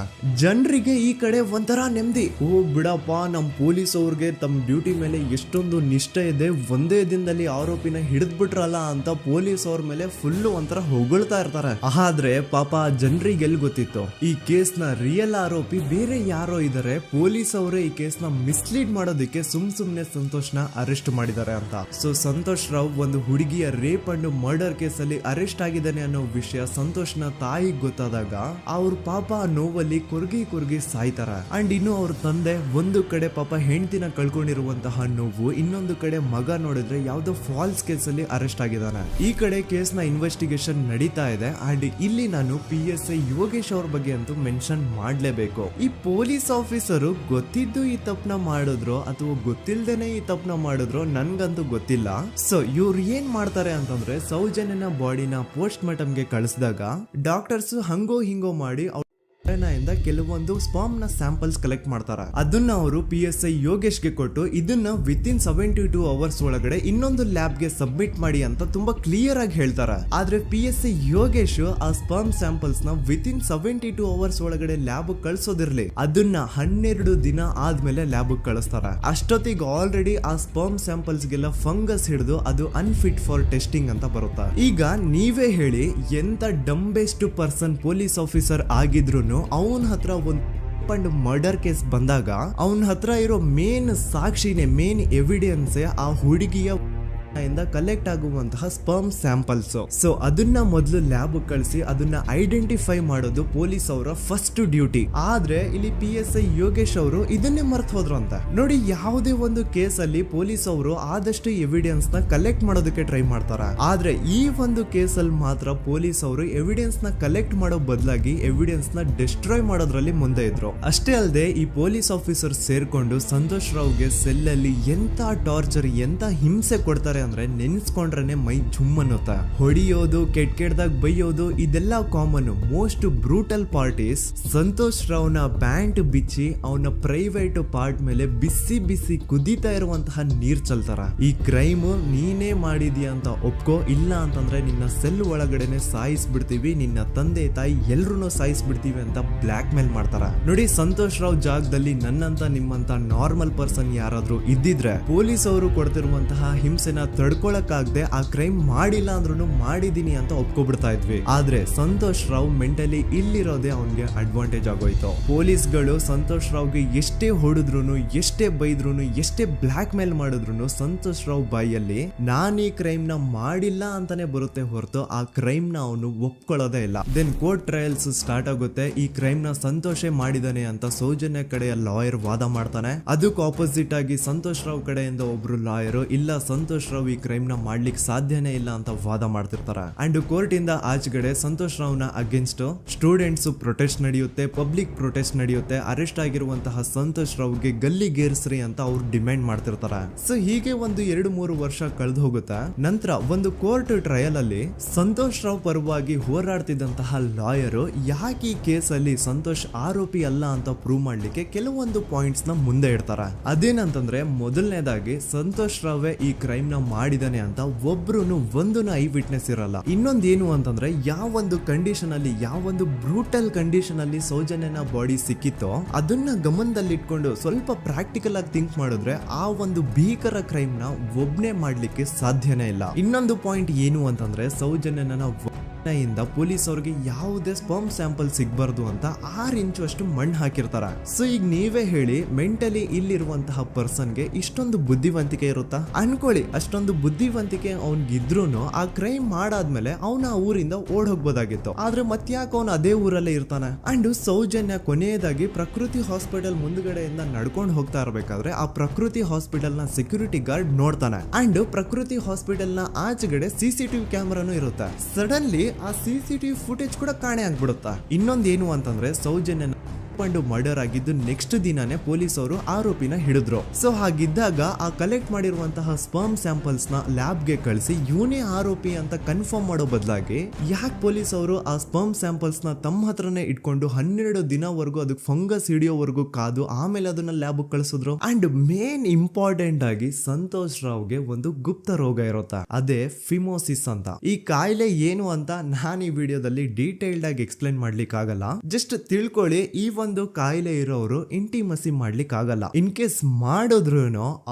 A: ಜನರಿಗೆ ಈ ಕಡೆ ಒಂಥರ ನೆಮ್ಮದಿ, ಓ ಬಿಡಪ್ಪ ನಮ್ ಪೊಲೀಸ್ ಅವ್ರಿಗೆ ತಮ್ಮ ಡ್ಯೂಟಿ ಮೇಲೆ ಎಷ್ಟೊಂದು ನಿಷ್ಠೆ ಇದೆ, ಒಂದೇ ದಿನದಲ್ಲಿ ಆರೋಪಿನ ಹಿಡಿದ್ಬಿಟ್ರ ಅಂತ ಪೊಲೀಸ್ ಅವ್ರ ಮೇಲೆ ಫುಲ್ ಒಂಥರ ಹೊಗಳ್ತಾ ಇರ್ತಾರೆ. ಆದ್ರೆ ಪಾಪ ಜನರಿಗೆ ಎಲ್ಲಿ ಗೊತ್ತಿತ್ತು ಈ ಕೇಸ್ ನ ರಿಯಲ್ ಆರೋಪಿ ಬೇರೆ ಯಾರೋ ಇದಾರೆ, ಪೊಲೀಸ್ ಅವರೇ ಈ ಕೇಸ್ ನ ಮಿಸ್ಲೀಡ್ ಮಾಡೋದಕ್ಕೆ ಸುಮ್ನೆ ಸಂತೋಷ್ ನ ಅರೆಸ್ಟ್ ಮಾಡಿದ್ದಾರೆ ಅಂತ. ಸೊ ಸಂತೋಷ್ ರಾವ್ ಒಂದು ಹುಡುಗಿಯ ರೇಪ್ ಅಂಡ್ ಮರ್ಡರ್ ಕೇಸ್ ಅಲ್ಲಿ ಅರೆಸ್ಟ್ ಆಗಿದ್ದಾನೆ ಅನ್ನೋ ವಿಷಯ ಸಂತೋಷ್ ನ ತಾಯಿಗೆ ಗೊತ್ತಾದಾಗ ಅವ್ರ ಪಾಪ ನೋವಲ್ಲಿ ಕೊರ್ಗಿ ಸಾಯ್ತಾರ. ಅಂಡ್ ಇನ್ನು ಅವ್ರ ತಂದೆ ಒಂದು ಕಡೆ ಪಾಪ ಹೆಂಡತಿನ ಕಳ್ಕೊಂಡಿರುವಂತಹ ನೋವು, ಇನ್ನೊಂದು ಕಡೆ ಮಗ ನೋಡಿದ್ರೆ ಯಾವ್ದೋ ಫಾಲ್ಸ್ ಕೇಸ್ ಅಲ್ಲಿ ಅರೆಸ್ಟ್ ಆಗಿದ್ದಾನೆ. ಈ ಕಡೆ ಕೇಸ್ ನ ಇನ್ವೆಸ್ಟಿಗೇಷನ್ ನಡೀತಾ ಇದೆ. ಅಂಡ್ ಇಲ್ಲಿ ನಾನು PSI ಯೋಗೇಶ್ ಅವ್ರ ಬಗ್ಗೆ ಅಂತೂ ಮೆನ್ಷನ್ ಮಾಡ್ಲೇಬೇಕು. ಈ ಪೊಲೀಸ್ ಆಫೀಸರು ಗೊತ್ತಿದ್ದು ಈ ತಪ್ಪನ ಮಾಡಿದ್ರು ಅಥವಾ ಗೊತ್ತಿಲ್ದೇನೆ ಈ ತಪ್ಪನ ಮಾಡಿದ್ರು ನನ್ಗಂತೂ ಗೊತ್ತಿಲ್ಲ. ಸೊ ಇವ್ರು ಏನ್ ಮಾಡ್ತಾರೆ ಅಂತಂದ್ರೆ, ಸೌಜನ್ಯನ ಬಾಡಿನ ಪೋಸ್ಟ್ ಮಾರ್ಟಮ್ ಗೆ ಕಳಿಸಿದಾಗ ಡಾಕ್ಟರ್ಸ್ ಹಂಗೋ ಹಿಂಗೋ ಮಾಡಿ ಇಂದ ಕೆಲವೊಂದು ಸ್ಪರ್ಮ್ ನ ಸ್ಯಾಂಪಲ್ಸ್ ಕಲೆಕ್ಟ್ ಮಾಡ್ತಾರೆ. ಅದನ್ನ ಅವರು PSI ಯೋಗೇಶ್ ಗೆ ಕೊಟ್ಟು ಇದನ್ನ ವಿತಿನ್ 72 ಅವರ್ಸ್ ಒಳಗಡೆ ಇನ್ನೊಂದು ಲ್ಯಾಬ್ ಗೆ ಸಬ್ಮಿಟ್ ಮಾಡಿ ಅಂತ ತುಂಬಾ ಕ್ಲಿಯರ್ ಆಗಿ ಹೇಳ್ತಾರೆ. ಆದ್ರೆ PSI ಯೋಗೇಶ್ ಆ ಸ್ಪರ್ಮ್ ಸ್ಯಾಂಪಲ್ಸ್ ನ ವಿತಿನ್ 72 ಅವರ್ಸ್ ಒಳಗಡೆ ಲ್ಯಾಬ್ ಕಳ್ಸೋದಿರ್ಲಿ, ಅದನ್ನ 12 ದಿನ ಆದ್ಮೇಲೆ ಲ್ಯಾಬ್ ಕಳಿಸ್ತಾರೆ. ಅಷ್ಟೊತ್ತಿಗೆ ಆಲ್ರೆಡಿ ಆ ಸ್ಪರ್ಮ್ ಸ್ಯಾಂಪಲ್ಸ್ ಗೆಲ್ಲ ಫಂಗಸ್ ಹಿಡಿದು ಅದು ಅನ್ಫಿಟ್ ಫಾರ್ ಟೆಸ್ಟಿಂಗ್ ಅಂತ ಬರುತ್ತೆ. ಈಗ ನೀವೇ ಹೇಳಿ, ಎಂತ ಡಂಬೆಸ್ಟ್ ಪರ್ಸನ್ ಪೊಲೀಸ್ ಆಫೀಸರ್ ಆಗಿದ್ರು ಅವನ ಹತ್ರ ಒಂದು ಮರ್ಡರ್ ಕೇಸ್ ಬಂದಾಗ ಅವನ ಹತ್ರ ಇರೋ ಮೇನ್ ಸಾಕ್ಷಿನೇ, ಮೇನ್ ಎವಿಡೆನ್ಸ್ ಆ ಹುಡುಗಿಯ ಕಲೆಕ್ಟ್ ಆಗುವಂತಹ ಸ್ಪರ್ಮ್ ಸ್ಯಾಂಪಲ್ಸ್. ಸೊ ಅದನ್ನ ಮೊದಲು ಲ್ಯಾಬ್ ಕಳಿಸಿ ಅದನ್ನ ಐಡೆಂಟಿಫೈ ಮಾಡೋದು ಪೊಲೀಸ್ ಅವರ ಫಸ್ಟ್ ಡ್ಯೂಟಿ. ಆದ್ರೆ ಇಲ್ಲಿ PSI ಯೋಗೇಶ್ ಅವರು ಇದನ್ನೇ ಮರ್ತು ಹೋದ್ರು ಅಂತ ನೋಡಿ. ಯಾವುದೇ ಒಂದು ಕೇಸ್ ಅಲ್ಲಿ ಪೊಲೀಸ್ ಅವರು ಆದಷ್ಟು ಎವಿಡೆನ್ಸ್ ನ ಕಲೆಕ್ಟ್ ಮಾಡೋದಕ್ಕೆ ಟ್ರೈ ಮಾಡ್ತಾರೆ. ಆದ್ರೆ ಈ ಒಂದು ಕೇಸ್ ಅಲ್ಲಿ ಮಾತ್ರ ಪೊಲೀಸ್ ಅವರು ಎವಿಡೆನ್ಸ್ ನ ಕಲೆಕ್ಟ್ ಮಾಡೋ ಬದಲಾಗಿ ಎವಿಡೆನ್ಸ್ ನ ಡಿಸ್ಟ್ರಾಯ್ ಮಾಡೋದ್ರಲ್ಲಿ ಮುಂದೆ ಇದ್ರು. ಅಷ್ಟೇ ಅಲ್ಲದೆ ಈ ಪೊಲೀಸ್ ಆಫೀಸರ್ ಸೇರ್ಕೊಂಡು ಸಂತೋಷ್ ರಾವ್ಗೆ ಸೆಲ್ ಅಲ್ಲಿ ಎಂತ ಟಾರ್ಚರ್, ಎಂತ ಹಿಂಸೆ ಕೊಡ್ತಾರೆ ಅಂದ್ರೆ ನೆನ್ಸ್ಕೊಂಡ್ರೆ ಮೈ ಜುಮ್ ಅನ್ನುತ್ತಾ. ಹೊಡಿಯೋದು, ಕೆಟ್ಟದಾಗ ಬೈಯೋದು, ಇದೆಲ್ಲ common. Most brutal parties Santosh ರಾವ್ನ ಪ್ಯಾಂಟ್ ಬಿಚ್ಚಿ ಅವನ ಪ್ರೈವೇಟ್ ಪಾರ್ಟ್ ಮೇಲೆ ಬಿಸಿ ಬಿಸಿ ಕುದೀತಾ ಇರುವಂತಹ ನೀರ್ ಚಲ್ತಾರ. ಈ ಕ್ರೈಮ್ ನೀನೇ ಮಾಡಿದ್ಯಾ ಅಂತ ಒಪ್ಕೋ, ಇಲ್ಲ ಅಂತಂದ್ರೆ ನಿನ್ನ ಸೆಲ್ ಒಳಗಡೆನೆ ಸಾಯಿಸ್ಬಿಡ್ತೀವಿ, ನಿನ್ನ ತಂದೆ ತಾಯಿ ಎಲ್ರು ಸಾಯಿಸ್ಬಿಡ್ತೀವಿ ಅಂತ ಬ್ಲಾಕ್ ಮೇಲ್ ಮಾಡ್ತಾರ. ನೋಡಿ, ಸಂತೋಷ್ ರಾವ್ ಜಾಗದಲ್ಲಿ ನನ್ನಂತ ನಿಮ್ಮಂತ ನಾರ್ಮಲ್ ಪರ್ಸನ್ ಯಾರಾದ್ರೂ ಇದ್ದಿದ್ರೆ ಪೊಲೀಸ್ ಅವರು ಕೊಡ್ತಿರುವಂತಹ ಹಿಂಸೆನ ತಡ್ಕೊಳಕ್ಕಾಗದೆ ಆ ಕ್ರೈಮ್ ಮಾಡಿಲ್ಲ ಅಂದ್ರೂ ಮಾಡಿದೀನಿ ಅಂತ ಒಪ್ಕೊಬಿಡ್ತಾ ಇದ್ವಿ. ಆದ್ರೆ ಸಂತೋಷ್ ರಾವ್ ಮೆಂಟಲಿ ಇಲ್ಲಿರೋದೇ ಅವನ್ಗೆ ಅಡ್ವಾಂಟೇಜ್ ಆಗೋಯ್ತು. ಪೊಲೀಸ್ಗಳು ಸಂತೋಷ್ ರಾವ್ಗೆ ಎಷ್ಟೇ ಹೊಡೆದ್ರು, ಎಷ್ಟೇ ಬೈದ್ರು, ಎಷ್ಟೇ ಬ್ಲಾಕ್ ಮೇಲ್ ಮಾಡಿದ್ರು ಸಂತೋಷ್ ರಾವ್ ಬಾಯಲ್ಲಿ ನಾನ್ ಈ ಕ್ರೈಮ್ ನ ಮಾಡಿಲ್ಲ ಅಂತಾನೆ ಬರುತ್ತೆ ಹೊರತು ಆ ಕ್ರೈಮ್ ನ ಅವನು ಒಪ್ಕೊಳ್ಳೋದೇ ಇಲ್ಲ. ದೆನ್ ಕೋರ್ಟ್ ಟ್ರಯಲ್ಸ್ ಸ್ಟಾರ್ಟ್ ಆಗುತ್ತೆ. ಈ ಕ್ರೈಮ್ ನ ಸಂತೋಷೇ ಮಾಡಿದಾನೆ ಅಂತ ಸೌಜನ್ಯ ಕಡೆಯ ಲಾಯರ್ ವಾದ ಮಾಡ್ತಾನೆ. ಅದಕ್ಕೆ ಆಪೋಸಿಟ್ ಆಗಿ ಸಂತೋಷ್ ರಾವ್ ಕಡೆಯಿಂದ ಒಬ್ರು ಲಾಯರ್ ಇಲ್ಲ, ಸಂತೋಷ್ ರಾವ್ ಈ ಕ್ರೈಮ್ ನ ಮಾಡ್ಲಿಕ್ಕೆ ಸಾಧ್ಯನೇ ಇಲ್ಲ ಅಂತ ವಾದ ಮಾಡ್ತಿರ್ತಾರೆ. ಅಂಡ್ ಕೋರ್ಟ್ ಇಂದ ಆಚೆಗಡೆ ಸಂತೋಷ್ ರಾವ್ ನ ಅಗೇನ್ಸ್ಟ್ ಸ್ಟೂಡೆಂಟ್ಸ್ ಪ್ರೊಟೆಸ್ಟ್ ನಡೆಯುತ್ತೆ, ಪಬ್ಲಿಕ್ ಪ್ರೊಟೆಸ್ಟ್ ನಡೆಯುತ್ತೆ. ಅರೆಸ್ಟ್ ಆಗಿರುವಂತಹ ಸಂತೋಷ್ ರಾವ್ಗೆ ಗಲ್ಲಿಗೇರಿಸ್ರಿ ಅಂತ ಅವ್ರು ಡಿಮ್ಯಾಂಡ್ ಮಾಡ್ತಿರ್ತಾರೆ. ಸೊ ಹೀಗೆ ಒಂದು 2-3 ವರ್ಷ ಕಳೆದು ಹೋಗುತ್ತೆ. ನಂತರ ಒಂದು ಕೋರ್ಟ್ ಟ್ರಯಲ್ ಅಲ್ಲಿ ಸಂತೋಷ್ ರಾವ್ ಪರವಾಗಿ ಹೋರಾಡ್ತಿದ್ದಂತಹ ಲಾಯರ್ ಯಾಕೆ ಈ ಕೇಸ್ ಅಲ್ಲಿ ಸಂತೋಷ್ ಆರೋಪಿ ಅಲ್ಲ ಅಂತ ಪ್ರೂವ್ ಮಾಡ್ಲಿಕ್ಕೆ ಕೆಲವೊಂದು ಪಾಯಿಂಟ್ಸ್ ನ ಮುಂದೆ ಇಡ್ತಾರೆ. ಅದೇನಂತಂದ್ರೆ, ಮೊದಲನೇದಾಗಿ ಸಂತೋಷ್ ರಾವೇ ಈ ಕ್ರೈಮ್ ನ ಮಾಡಿದಾನೆ ಅಂತ ಒಬ್ರು ಒಂದು ಐ ವಿಟ್ನೆಸ್ ಇರಲ್ಲ. ಇನ್ನೊಂದೇನು ಅಂತಂದ್ರೆ, ಯಾವೊಂದು ಕಂಡೀಷನ್ ಅಲ್ಲಿ, ಯಾವೊಂದು ಬ್ರೂಟಲ್ ಕಂಡೀಷನ್ ಅಲ್ಲಿ ಸೌಜನ್ಯನ ಬಾಡಿ ಸಿಕ್ಕಿತ್ತೋ ಅದನ್ನ ಗಮನದಲ್ಲಿಟ್ಕೊಂಡು ಸ್ವಲ್ಪ ಪ್ರಾಕ್ಟಿಕಲ್ ಆಗಿ ಥಿಂಕ್ ಮಾಡಿದ್ರೆ ಆ ಒಂದು ಭೀಕರ ಕ್ರೈಮ್ ನ ಒಬ್ನೇ ಮಾಡ್ಲಿಕ್ಕೆ ಸಾಧ್ಯನೇ ಇಲ್ಲ. ಇನ್ನೊಂದು ಪಾಯಿಂಟ್ ಏನು ಅಂತಂದ್ರೆ, ಸೌಜನ್ಯನ ಇಂದ ಪೊಲೀಸ್ ಅವ್ರಿಗೆ ಯಾವುದೇ ಸ್ಪರ್ಮ್ ಸ್ಯಾಂಪಲ್ ಸಿಗ್ಬಾರ್ದು ಅಂತ 6 ಇಂಚು ಅಷ್ಟು ಮಣ್ಣು ಹಾಕಿರ್ತಾರ. ಸೊ ಈಗ ನೀವೇ ಹೇಳಿ, ಮೆಂಟಲಿ ಇಲ್ಲಿರುವಂತಹ ಪರ್ಸನ್ಗೆ ಇಷ್ಟೊಂದು ಬುದ್ಧಿವಂತಿಕೆ ಇರುತ್ತಾ? ಅನ್ಕೊಳ್ಳಿ, ಅಷ್ಟೊಂದು ಬುದ್ಧಿವಂತಿಕೆ ಅವ್ನಿಗಿದ್ರು ಆ ಕ್ರೈಮ್ ಮಾಡಾದ್ಮೇಲೆ ಅವನ ಆ ಊರಿಂದ ಓಡ್ ಹೋಗ್ಬೋದಾಗಿತ್ತು. ಆದ್ರೆ ಮತ್ತ್ಯಾಕೆ ಅವನು ಅದೇ ಊರಲ್ಲೇ ಇರ್ತಾನೆ? ಅಂಡ್ ಸೌಜನ್ಯ ಕೊನೆಯದಾಗಿ ಪ್ರಕೃತಿ ಹಾಸ್ಪಿಟಲ್ ಮುಂದ್ಗಡೆಯಿಂದ ನಡ್ಕೊಂಡು ಹೋಗ್ತಾ ಇರ್ಬೇಕಾದ್ರೆ ಆ ಪ್ರಕೃತಿ ಹಾಸ್ಪಿಟಲ್ ನ ಸೆಕ್ಯೂರಿಟಿ ಗಾರ್ಡ್ ನೋಡ್ತಾನೆ. ಅಂಡ್ ಪ್ರಕೃತಿ ಹಾಸ್ಪಿಟಲ್ ನ ಆಚೆಗಡೆ CCTV ಕ್ಯಾಮರಾನು ಇರುತ್ತೆ. ಸಡನ್ಲಿ ಆ CCTV ಫುಟೇಜ್ ಕೂಡ ಕಾಣೆ ಆಗ್ಬಿಡುತ್ತಾ. ಇನ್ನೊಂದೇನು ಅಂತಂದ್ರೆ, ಸೌಜನ್ಯನ ಮರ್ಡರ್ ಆಗಿದ್ದು ನೆಕ್ಸ್ಟ್ ದಿನಾನೇ ಪೊಲೀಸ್ ಅವರು ಆರೋಪಿನ ಹಿಡಿದ್ರು. ಸೊ ಹಾಗಿದ್ದಾಗ ಆ ಕಲೆಕ್ಟ್ ಮಾಡಿರುವಂತಹ ಸ್ಪರ್ಮ್ ಸ್ಯಾಂಪಲ್ಸ್ ನ ಲ್ಯಾಬ್ ಗೆ ಕಳಿಸಿ ಇವನೇ ಆರೋಪಿ ಅಂತ ಕನ್ಫರ್ಮ್ ಮಾಡೋ ಬದಲಾಗಿ ಯಾಕೆ ಪೊಲೀಸ್ ಅವರು ಆ ಸ್ಪರ್ಮ್ ಸ್ಯಾಂಪಲ್ಸ್ ನ ತಮ್ಮ ಹತ್ರನೇ ಇಟ್ಕೊಂಡು 12 ದಿನವರೆಗೂ ಅದಕ್ಕೆ ಫಂಗಸ್ ಹಿಡಿಯೋವರೆಗೂ ಕಾದು ಆಮೇಲೆ ಅದನ್ನ ಲ್ಯಾಬ್ ಕಳಿಸಿದ್ರು? ಅಂಡ್ ಮೇನ್ ಇಂಪಾರ್ಟೆಂಟ್ ಆಗಿ ಸಂತೋಷ್ ರಾವ್ಗೆ ಒಂದು ಗುಪ್ತ ರೋಗ ಇರುತ್ತೆ, ಅದೇ ಫಿಮೋಸಿಸ್ ಅಂತ. ಈ ಕಾಯಿಲೆ ಏನು ಅಂತ ನಾನು ಈ ವಿಡಿಯೋದಲ್ಲಿ ಡೀಟೇಲ್ಡ್ ಆಗಿ ಎಕ್ಸ್ಪ್ಲೈನ್ ಮಾಡ್ಲಿಕ್ಕೆ ಆಗಲ್ಲ. ಜಸ್ಟ್ ತಿಳ್ಕೊಳ್ಳಿ, ಈ ಒಂದು ಕಾಯಿಲೆ ಇರೋರು ಇಂಟಿಮಸಿ ಮಾಡ್ಲಿಕ್ಕೆ ಆಗಲ್ಲ. ಇನ್ ಕೇಸ್ ಮಾಡಿದ್ರು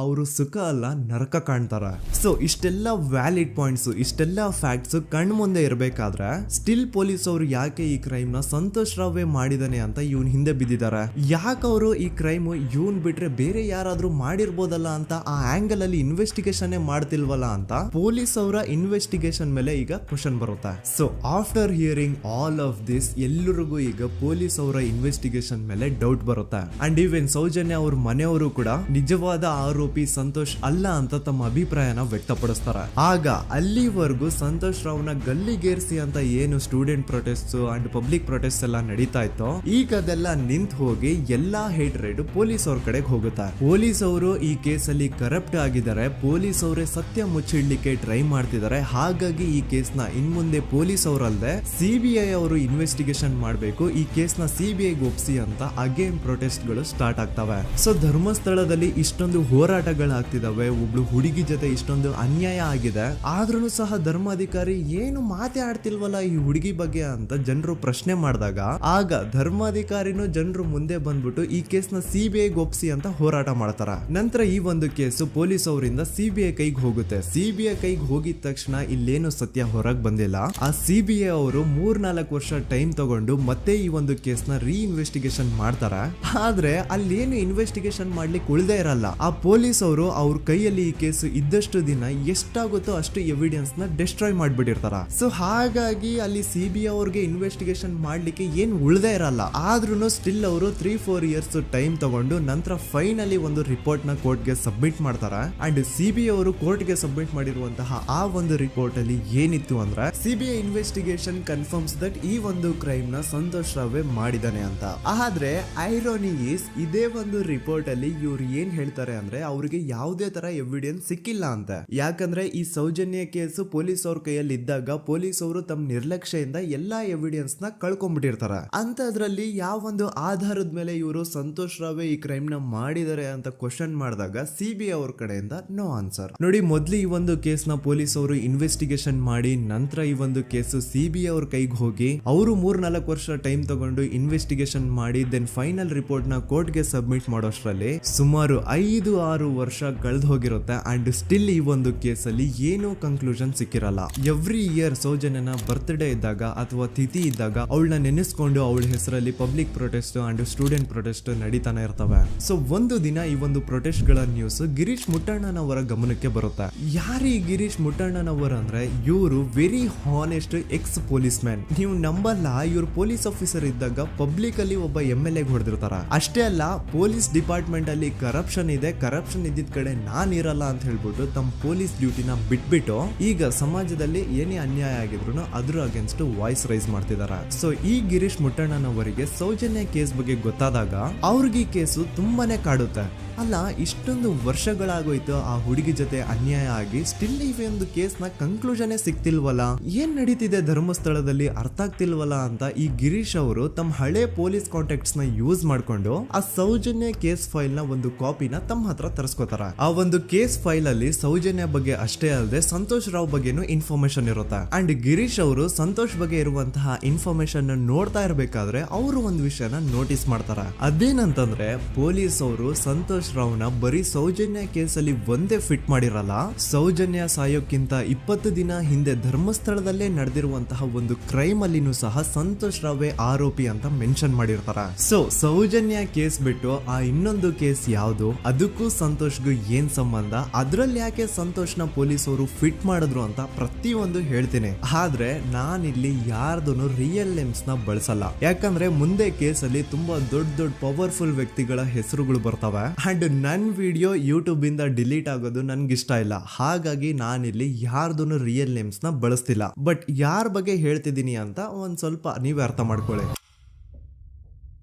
A: ಅವರು ಸುಖ ಅಲ್ಲ ನರಕ ಕಾಣ್ತಾರ. ಸೊ ಇಷ್ಟೆಲ್ಲ ವ್ಯಾಲಿಡ್ ಪಾಯಿಂಟ್ಸ್, ಇಷ್ಟೆಲ್ಲ ಫ್ಯಾಕ್ಟ್ಸ್ ಕಣ್ ಮುಂದೆ ಇರ್ಬೇಕಾದ್ರೆ ಸ್ಟಿಲ್ ಪೊಲೀಸ್ ಅವರು ಯಾಕೆ ಈ ಕ್ರೈಮ್ ನ ಸಂತೋಷ್ ರಾವೇ ಮಾಡಿದಾನೆ ಅಂತ ಇವನ್ ಹಿಂದೆ ಬಿದ್ದಿದ್ದಾರೆ? ಯಾಕೆ ಅವರು ಈ ಕ್ರೈಮ್ ಇವನ್ ಬಿಟ್ರೆ ಬೇರೆ ಯಾರಾದ್ರೂ ಮಾಡಿರ್ಬೋದಲ್ಲ ಅಂತ ಆ ಆಂಗಲ್ ಅಲ್ಲಿ ಇನ್ವೆಸ್ಟಿಗೇಷನ್ ಮಾಡ್ತಿಲ್ವಲ್ಲ ಅಂತ ಪೊಲೀಸ್ ಅವರ ಇನ್ವೆಸ್ಟಿಗೇಷನ್ ಮೇಲೆ ಈಗ ಕ್ವಶನ್ ಬರುತ್ತೆ. So after hearing all of this, ಎಲ್ಲರಿಗೂ ಈಗ ಪೊಲೀಸ್ ಅವರ ಇನ್ವೆಸ್ಟಿಗೇಷನ್ ಇನ್ವೆಸ್ಟಿಗೇಷನ್ ಮೇಲೆ ಡೌಟ್ ಬರುತ್ತೆ. ಅಂಡ್ ಈವನ್ ಸೌಜನ್ಯ ಅವ್ರ ಮನೆಯವರು ಕೂಡ ನಿಜವಾದ ಆರೋಪಿ ಸಂತೋಷ್ ಅಲ್ಲ ಅಂತ ತಮ್ಮ ಅಭಿಪ್ರಾಯನ ವ್ಯಕ್ತಪಡಿಸ್ತಾರೆ. ಆಗ ಅಲ್ಲಿವರೆಗೂ ಸಂತೋಷ್ ರಾವ್ನ ಗಲ್ಲಿಗೇರಿಸಿ ಅಂತ ಏನು student protest and public protest ಎಲ್ಲ ನಡೀತಾ ಇತ್ತು, ಈಗ ಅದೆಲ್ಲ ನಿಂತು ಹೋಗಿ ಎಲ್ಲಾ ಹೇಟ್ರೇಡ್ ಪೊಲೀಸ್ ಅವ್ರ ಕಡೆಗೆ ಹೋಗುತ್ತೆ. ಪೊಲೀಸ್ ಅವರು ಈ ಕೇಸಲ್ಲಿ ಕರಪ್ಟ್ ಆಗಿದ್ದಾರೆ, ಪೊಲೀಸ್ ಅವರೇ ಸತ್ಯ ಮುಚ್ಚಿಡ್ಲಿಕ್ಕೆ ಟ್ರೈ ಮಾಡ್ತಿದ್ದಾರೆ. ಹಾಗಾಗಿ ಈ ಕೇಸ್ ನ ಇನ್ ಮುಂದೆ ಪೊಲೀಸ್ ಅವರಲ್ಲದೆ ಸಿಬಿಐ ಅವರು ಇನ್ವೆಸ್ಟಿಗೇಷನ್ ಮಾಡಬೇಕು, ಈ ಕೇಸ್ ನ ಸಿಬಿಐ ಒಪ್ಸಿ ಅಂತ ಅಗೇನ್ ಪ್ರೊಟೆಸ್ಟ್ ಗಳು ಸ್ಟಾರ್ಟ್ ಆಗ್ತವೆ. ಸೊ ಧರ್ಮಸ್ಥಳದಲ್ಲಿ ಇಷ್ಟೊಂದು ಹೋರಾಟಗಳಾಗ್ತಿದಾವೆ, ಒಬ್ಳು ಹುಡುಗಿ ಜೊತೆ ಇಷ್ಟೊಂದು ಅನ್ಯಾಯ ಆಗಿದೆ, ಆದ್ರೂ ಸಹ ಧರ್ಮಾಧಿಕಾರಿ ಏನು ಮಾತೇ ಆಡ್ತಿಲ್ವಲ್ಲ ಈ ಹುಡುಗಿ ಬಗ್ಗೆ ಅಂತ ಜನರು ಪ್ರಶ್ನೆ ಮಾಡಿದಾಗ ಆಗ ಧರ್ಮಾಧಿಕಾರಿನೂ ಜನರು ಮುಂದೆ ಬಂದ್ಬಿಟ್ಟು ಈ ಕೇಸ್ ನ ಸಿಬಿಐ ಒಪ್ಸಿ ಅಂತ ಹೋರಾಟ ಮಾಡ್ತಾರ. ನಂತರ ಈ ಒಂದು ಕೇಸು ಪೊಲೀಸ್ ಅವರಿಂದ ಸಿಬಿಐ ಕೈಗೆ ಹೋಗುತ್ತೆ. ಸಿಬಿಐ ಕೈಗೆ ಹೋಗಿದ ತಕ್ಷಣ ಇಲ್ಲೇನು ಸತ್ಯ ಹೊರಗೆ ಬಂದಿಲ್ಲ. ಆ ಸಿಬಿಐ ಅವರು 3-4 ವರ್ಷ ಟೈಮ್ ತಗೊಂಡು ಮತ್ತೆ ಈ ಒಂದು ಕೇಸ್ ನ ರೀ ಇನ್ವೆಸ್ಟಿಗೇಷನ್ ಮಾಡ್ತಾರೆ. ಆದ್ರೆ ಅಲ್ಲೇನು ಇನ್ವೆಸ್ಟಿಗೇಷನ್ ಮಾಡ್ಲಿಕ್ಕೆ ಉಳ್ದೇ ಇರಲ್ಲ. ಆ ಪೊಲೀಸ್ ಅವರು ಅವ್ರ ಕೈಯಲ್ಲಿ ಈ ಕೇಸು ಇದ್ದಷ್ಟು ದಿನ ಎಷ್ಟಾಗುತ್ತೋ ಅಷ್ಟು ಎವಿಡೆನ್ಸ್ ನ ಡಿಸ್ಟ್ರಾಯ್ ಮಾಡ್ಬಿಟ್ಟಿರ್ತಾರ. ಸೊ ಹಾಗಾಗಿ ಅಲ್ಲಿ ಸಿಬಿಐ ಅವ್ರಿಗೆ ಇನ್ವೆಸ್ಟಿಗೇಷನ್ ಮಾಡ್ಲಿಕ್ಕೆ ಏನ್ ಉಳ್ದೇ ಇರಲ್ಲ. ಆದ್ರೂ ಸ್ಟಿಲ್ ಅವರು 3-4 ಇಯರ್ಸ್ ಟೈಮ್ ತಗೊಂಡು ನಂತರ ಫೈನಲಿ ಒಂದು ರಿಪೋರ್ಟ್ ನ ಕೋರ್ಟ್ ಗೆ ಸಬ್ಮಿಟ್ ಮಾಡ್ತಾರೆ. ಅಂಡ್ ಸಿಬಿಐ ಅವರು ಕೋರ್ಟ್ ಗೆ ಸಬ್ಮಿಟ್ ಮಾಡಿರುವಂತಹ ಆ ಒಂದು ರಿಪೋರ್ಟ್ ಅಲ್ಲಿ ಏನಿತ್ತು ಅಂದ್ರೆ ಸಿಬಿಐ ಇನ್ವೆಸ್ಟಿಗೇಷನ್ ಕನ್ಫರ್ಮ್ಸ್ ದಟ್ ಈ ಒಂದು ಕ್ರೈಮ್ ನ ಸಂತೋಷ್ ರಾವೇ ಮಾಡಿದಾನೆ ಅಂತ. ಆದ್ರೆ ಐರೋನಿ ಈಸ್ ಇದೇ ಒಂದು ರಿಪೋರ್ಟ್ ಅಲ್ಲಿ ಇವ್ರು ಏನ್ ಹೇಳ್ತಾರೆ ಅಂದ್ರೆ ಅವ್ರಿಗೆ ಯಾವುದೇ ತರ ಎವಿಡೆನ್ಸ್ ಸಿಕ್ಕಿಲ್ಲ ಅಂತ. ಯಾಕಂದ್ರೆ ಈ ಸೌಜನ್ಯ ಕೇಸು ಪೊಲೀಸ್ ಅವ್ರ ಕೈಯಲ್ಲಿ ಇದ್ದಾಗ ಪೊಲೀಸ್ ಅವರು ತಮ್ಮ ನಿರ್ಲಕ್ಷ್ಯದಿಂದ ಎಲ್ಲಾ ಎವಿಡೆನ್ಸ್ ನ ಕಳ್ಕೊಂಡ್ಬಿಟ್ಟಿರ್ತಾರೆ. ಅಂತದ್ರಲ್ಲಿ ಯಾವ ಒಂದು ಆಧಾರದ ಮೇಲೆ ಇವರು ಸಂತೋಷ್ ರಾವೇ ಈ ಕ್ರೈಮ್ ನ ಮಾಡಿದ್ದಾರೆ ಅಂತ ಕ್ವಶನ್ ಮಾಡಿದಾಗ ಸಿಬಿಐ ಅವ್ರ ಕಡೆಯಿಂದ ನೋ ಆನ್ಸರ್. ನೋಡಿ, ಮೊದ್ಲು ಈ ಒಂದು ಕೇಸ್ ನ ಪೊಲೀಸ್ ಅವರು ಇನ್ವೆಸ್ಟಿಗೇಷನ್ ಮಾಡಿ ನಂತರ ಈ ಒಂದು ಕೇಸು ಸಿಬಿಐ ಅವ್ರ ಕೈಗೆ ಹೋಗಿ ಅವರು 3-4 ವರ್ಷ ಟೈಮ್ ತಗೊಂಡು ಇನ್ವೆಸ್ಟಿಗೇಷನ್ ಮಾಡಿ ದೆನ್ ಫೈನಲ್ ರಿಪೋರ್ಟ್ ನ ಕೋರ್ಟ್ ಗೆ ಸಬ್ಮಿಟ್ ಮಾಡೋಷ್ಟ್ರಲ್ಲಿ ಸುಮಾರು 5-6 ವರ್ಷ ಕಳೆದು ಹೋಗಿರುತ್ತೆ. ಅಂಡ್ ಸ್ಟಿಲ್ ಈ ಒಂದು ಕೇಸಲ್ಲಿ ಏನೂ ಕನ್ಕ್ಲೂಷನ್ ಸಿಕ್ಕಿರಲ್ಲ. ಎವ್ರಿ ಇಯರ್ ಸೌಜನ್ಯನ ಬರ್ತ್ಡೇ ಇದ್ದಾಗ ಅಥವಾ ತಿಥಿ ಇದ್ದಾಗ ಅವಳನ್ನ ನೆನೆಸ್ಕೊಂಡು ಅವಳ ಹೆಸರಲ್ಲಿ public protest and student protest ನಡೀತಾನೆ ಇರ್ತವೆ. ಸೊ ಒಂದು ದಿನ ಈ ಒಂದು ಪ್ರೊಟೆಸ್ಟ್ ಗಳ ನ್ಯೂಸ್ ಗಿರೀಶ್ ಮುಟ್ಟಣ್ಣನವರ ಗಮನಕ್ಕೆ ಬರುತ್ತೆ. ಯಾರೀ ಗಿರೀಶ್ ಮುಟ್ಟಣ್ಣನವರ ಅಂದ್ರೆ ಇವರು very honest X police man. ನೀವು ನಂಬಲ್ಲ, ಇವ್ರು ಪೊಲೀಸ್ ಆಫೀಸರ್ ಇದ್ದಾಗ ಪಬ್ಲಿಕ್ ಅಲ್ಲಿ ಒಬ್ಬ MLA ಹೊಡೆದಿರ್ತಾರ. ಅಷ್ಟೇ ಅಲ್ಲ, ಪೊಲೀಸ್ ಡಿಪಾರ್ಟ್ಮೆಂಟ್ ಅಲ್ಲಿ ಕರಪ್ಷನ್ ಇದೆ, ಕರಪ್ಷನ್ ಇದ್ದಿದ್ ಕಡೆ ನಾನ್ ಇರಲ್ಲ ಅಂತ ಹೇಳ್ಬಿಟ್ಟು ತಮ್ಮ ಪೊಲೀಸ್ ಡ್ಯೂಟಿನ ಬಿಟ್ಬಿಟ್ಟು ಈಗ ಸಮಾಜದಲ್ಲಿ ಏನೇ ಅನ್ಯಾಯ ಆಗಿದ್ರು ಅದ್ರ ಅಗೇನ್ಸ್ಟ್ ವಾಯ್ಸ್ ರೈಸ್ ಮಾಡ್ತಿದಾರ. ಸೊ ಈ ಗಿರೀಶ್ ಮುಟ್ಟಣ್ಣನವರಿಗೆ ಸೌಜನ್ಯ ಕೇಸ್ ಬಗ್ಗೆ ಗೊತ್ತಾದಾಗ ಅವ್ರಿಗೆ ಈ ಕೇಸು ತುಂಬಾನೇ ಕಾಡುತ್ತೆ. ಅಲ್ಲ, ಇಷ್ಟೊಂದು ವರ್ಷಗಳಾಗೋಯ್ತು ಆ ಹುಡುಗಿ ಜೊತೆ ಅನ್ಯಾಯ ಆಗಿ, ಸ್ಟಿಲ್ ಈ ಒಂದು ಕೇಸ್ ನ ಕನ್ಕ್ಲೂಷನ್ ಸಿಕ್ತಿಲ್ವಲ್ಲ, ಏನ್ ನಡೀತಿದೆ ಧರ್ಮಸ್ಥಳದಲ್ಲಿ ಅರ್ಥ ಆಗ್ತಿಲ್ವಲ್ಲ ಅಂತ ಈ ಗಿರೀಶ್ ಅವರು ತಮ್ಮ ಹಳೆ ಪೊಲೀಸ್ ಕಾಂಟ್ಯಾಕ್ಟ್ಸ್ ನ ಯೂಸ್ ಮಾಡ್ಕೊಂಡು ಆ ಸೌಜನ್ಯ ಕೇಸ್ ಫೈಲ್ ನ ಒಂದು ಕಾಪಿನ ತಮ್ಮ ಹತ್ರ ತರಿಸ್ಕೋತಾರ. ಆ ಒಂದು ಕೇಸ್ ಫೈಲ್ ಅಲ್ಲಿ ಸೌಜನ್ಯ ಬಗ್ಗೆ ಅಷ್ಟೇ ಅಲ್ಲದೆ ಸಂತೋಷ್ ರಾವ್ ಬಗ್ಗೆನೂ ಇನ್ಫಾರ್ಮೇಶನ್ ಇರುತ್ತೆ. ಅಂಡ್ ಗಿರೀಶ್ ಅವರು ಸಂತೋಷ್ ಬಗ್ಗೆ ಇರುವಂತಹ ಇನ್ಫಾರ್ಮೇಶನ್ ನೋಡ್ತಾ ಇರ್ಬೇಕಾದ್ರೆ ಅವರು ಒಂದು ವಿಷಯನ ನೋಟಿಸ್ ಮಾಡ್ತಾರ. ಅದೇನಂತಂದ್ರೆ ಪೊಲೀಸ್ ಅವರು ಸಂತೋಷ್ ರಾವ್ನ ಬರೀ ಸೌಜನ್ಯ ಕೇಸಲ್ಲಿ ಒಂದೇ ಫಿಟ್ ಮಾಡಿರಲ್ಲ, ಸೌಜನ್ಯ ಸಾಯೋಕ್ಕಿಂತ 20 ದಿನ ಹಿಂದೆ ಧರ್ಮಸ್ಥಳದಲ್ಲೇ ನಡೆದಿರುವಂತಹ ಒಂದು ಕ್ರೈಮ್ ಅಲ್ಲಿನೂ ಸಹ ಸಂತೋಷ್ ರಾವೇ ಆರೋಪಿ ಅಂತ ಮೆನ್ಷನ್ ಮಾಡಿರ್ತಾರ. ಸೊ ಸೌಜನ್ಯ ಕೇಸ್ ಬಿಟ್ಟು ಆ ಇನ್ನೊಂದು ಕೇಸ್ ಯಾವುದು, ಅದಕ್ಕೂ ಸಂತೋಷ್ಗೂ ಏನ್ ಸಂಬಂಧ, ಅದ್ರಲ್ಲಿ ಯಾಕೆ ಸಂತೋಷ್ನ ಪೊಲೀಸ್ ಅವರು ಫಿಟ್ ಮಾಡಿದ್ರು ಅಂತ ಪ್ರತಿಯೊಂದು ಹೇಳ್ತೀನಿ. ಆದ್ರೆ ನಾನಿಲ್ಲಿ ಯಾರ್ದೂ ರಿಯಲ್ ನೇಮ್ಸ್ ನ ಬಳಸಲ್ಲ. ಯಾಕಂದ್ರೆ ಮುಂದೆ ಕೇಸಲ್ಲಿ ತುಂಬಾ ದೊಡ್ಡ ಪವರ್ಫುಲ್ ವ್ಯಕ್ತಿಗಳ ಹೆಸರುಗಳು ಬರ್ತವೆ. ಅಂಡ್ ನನ್ ವಿಡಿಯೋ ಯೂಟ್ಯೂಬ್ ಇಂದ ಡಿಲೀಟ್ ಆಗೋದು ನನ್ಗೆ ಇಷ್ಟ ಇಲ್ಲ. ಹಾಗಾಗಿ ನಾನಿಲ್ಲಿ ಯಾರ್ದೂ ರಿಯಲ್ ನೇಮ್ಸ್ ನ ಬಳಸ್ತಿಲ್ಲ. ಬಟ್ ಯಾರ ಬಗ್ಗೆ ಹೇಳ್ತಿದ್ದೀನಿ ಅಂತ ಒಂದ್ ಸ್ವಲ್ಪ ನೀವೇ ಅರ್ಥ ಮಾಡ್ಕೊಳ್ಳಿ.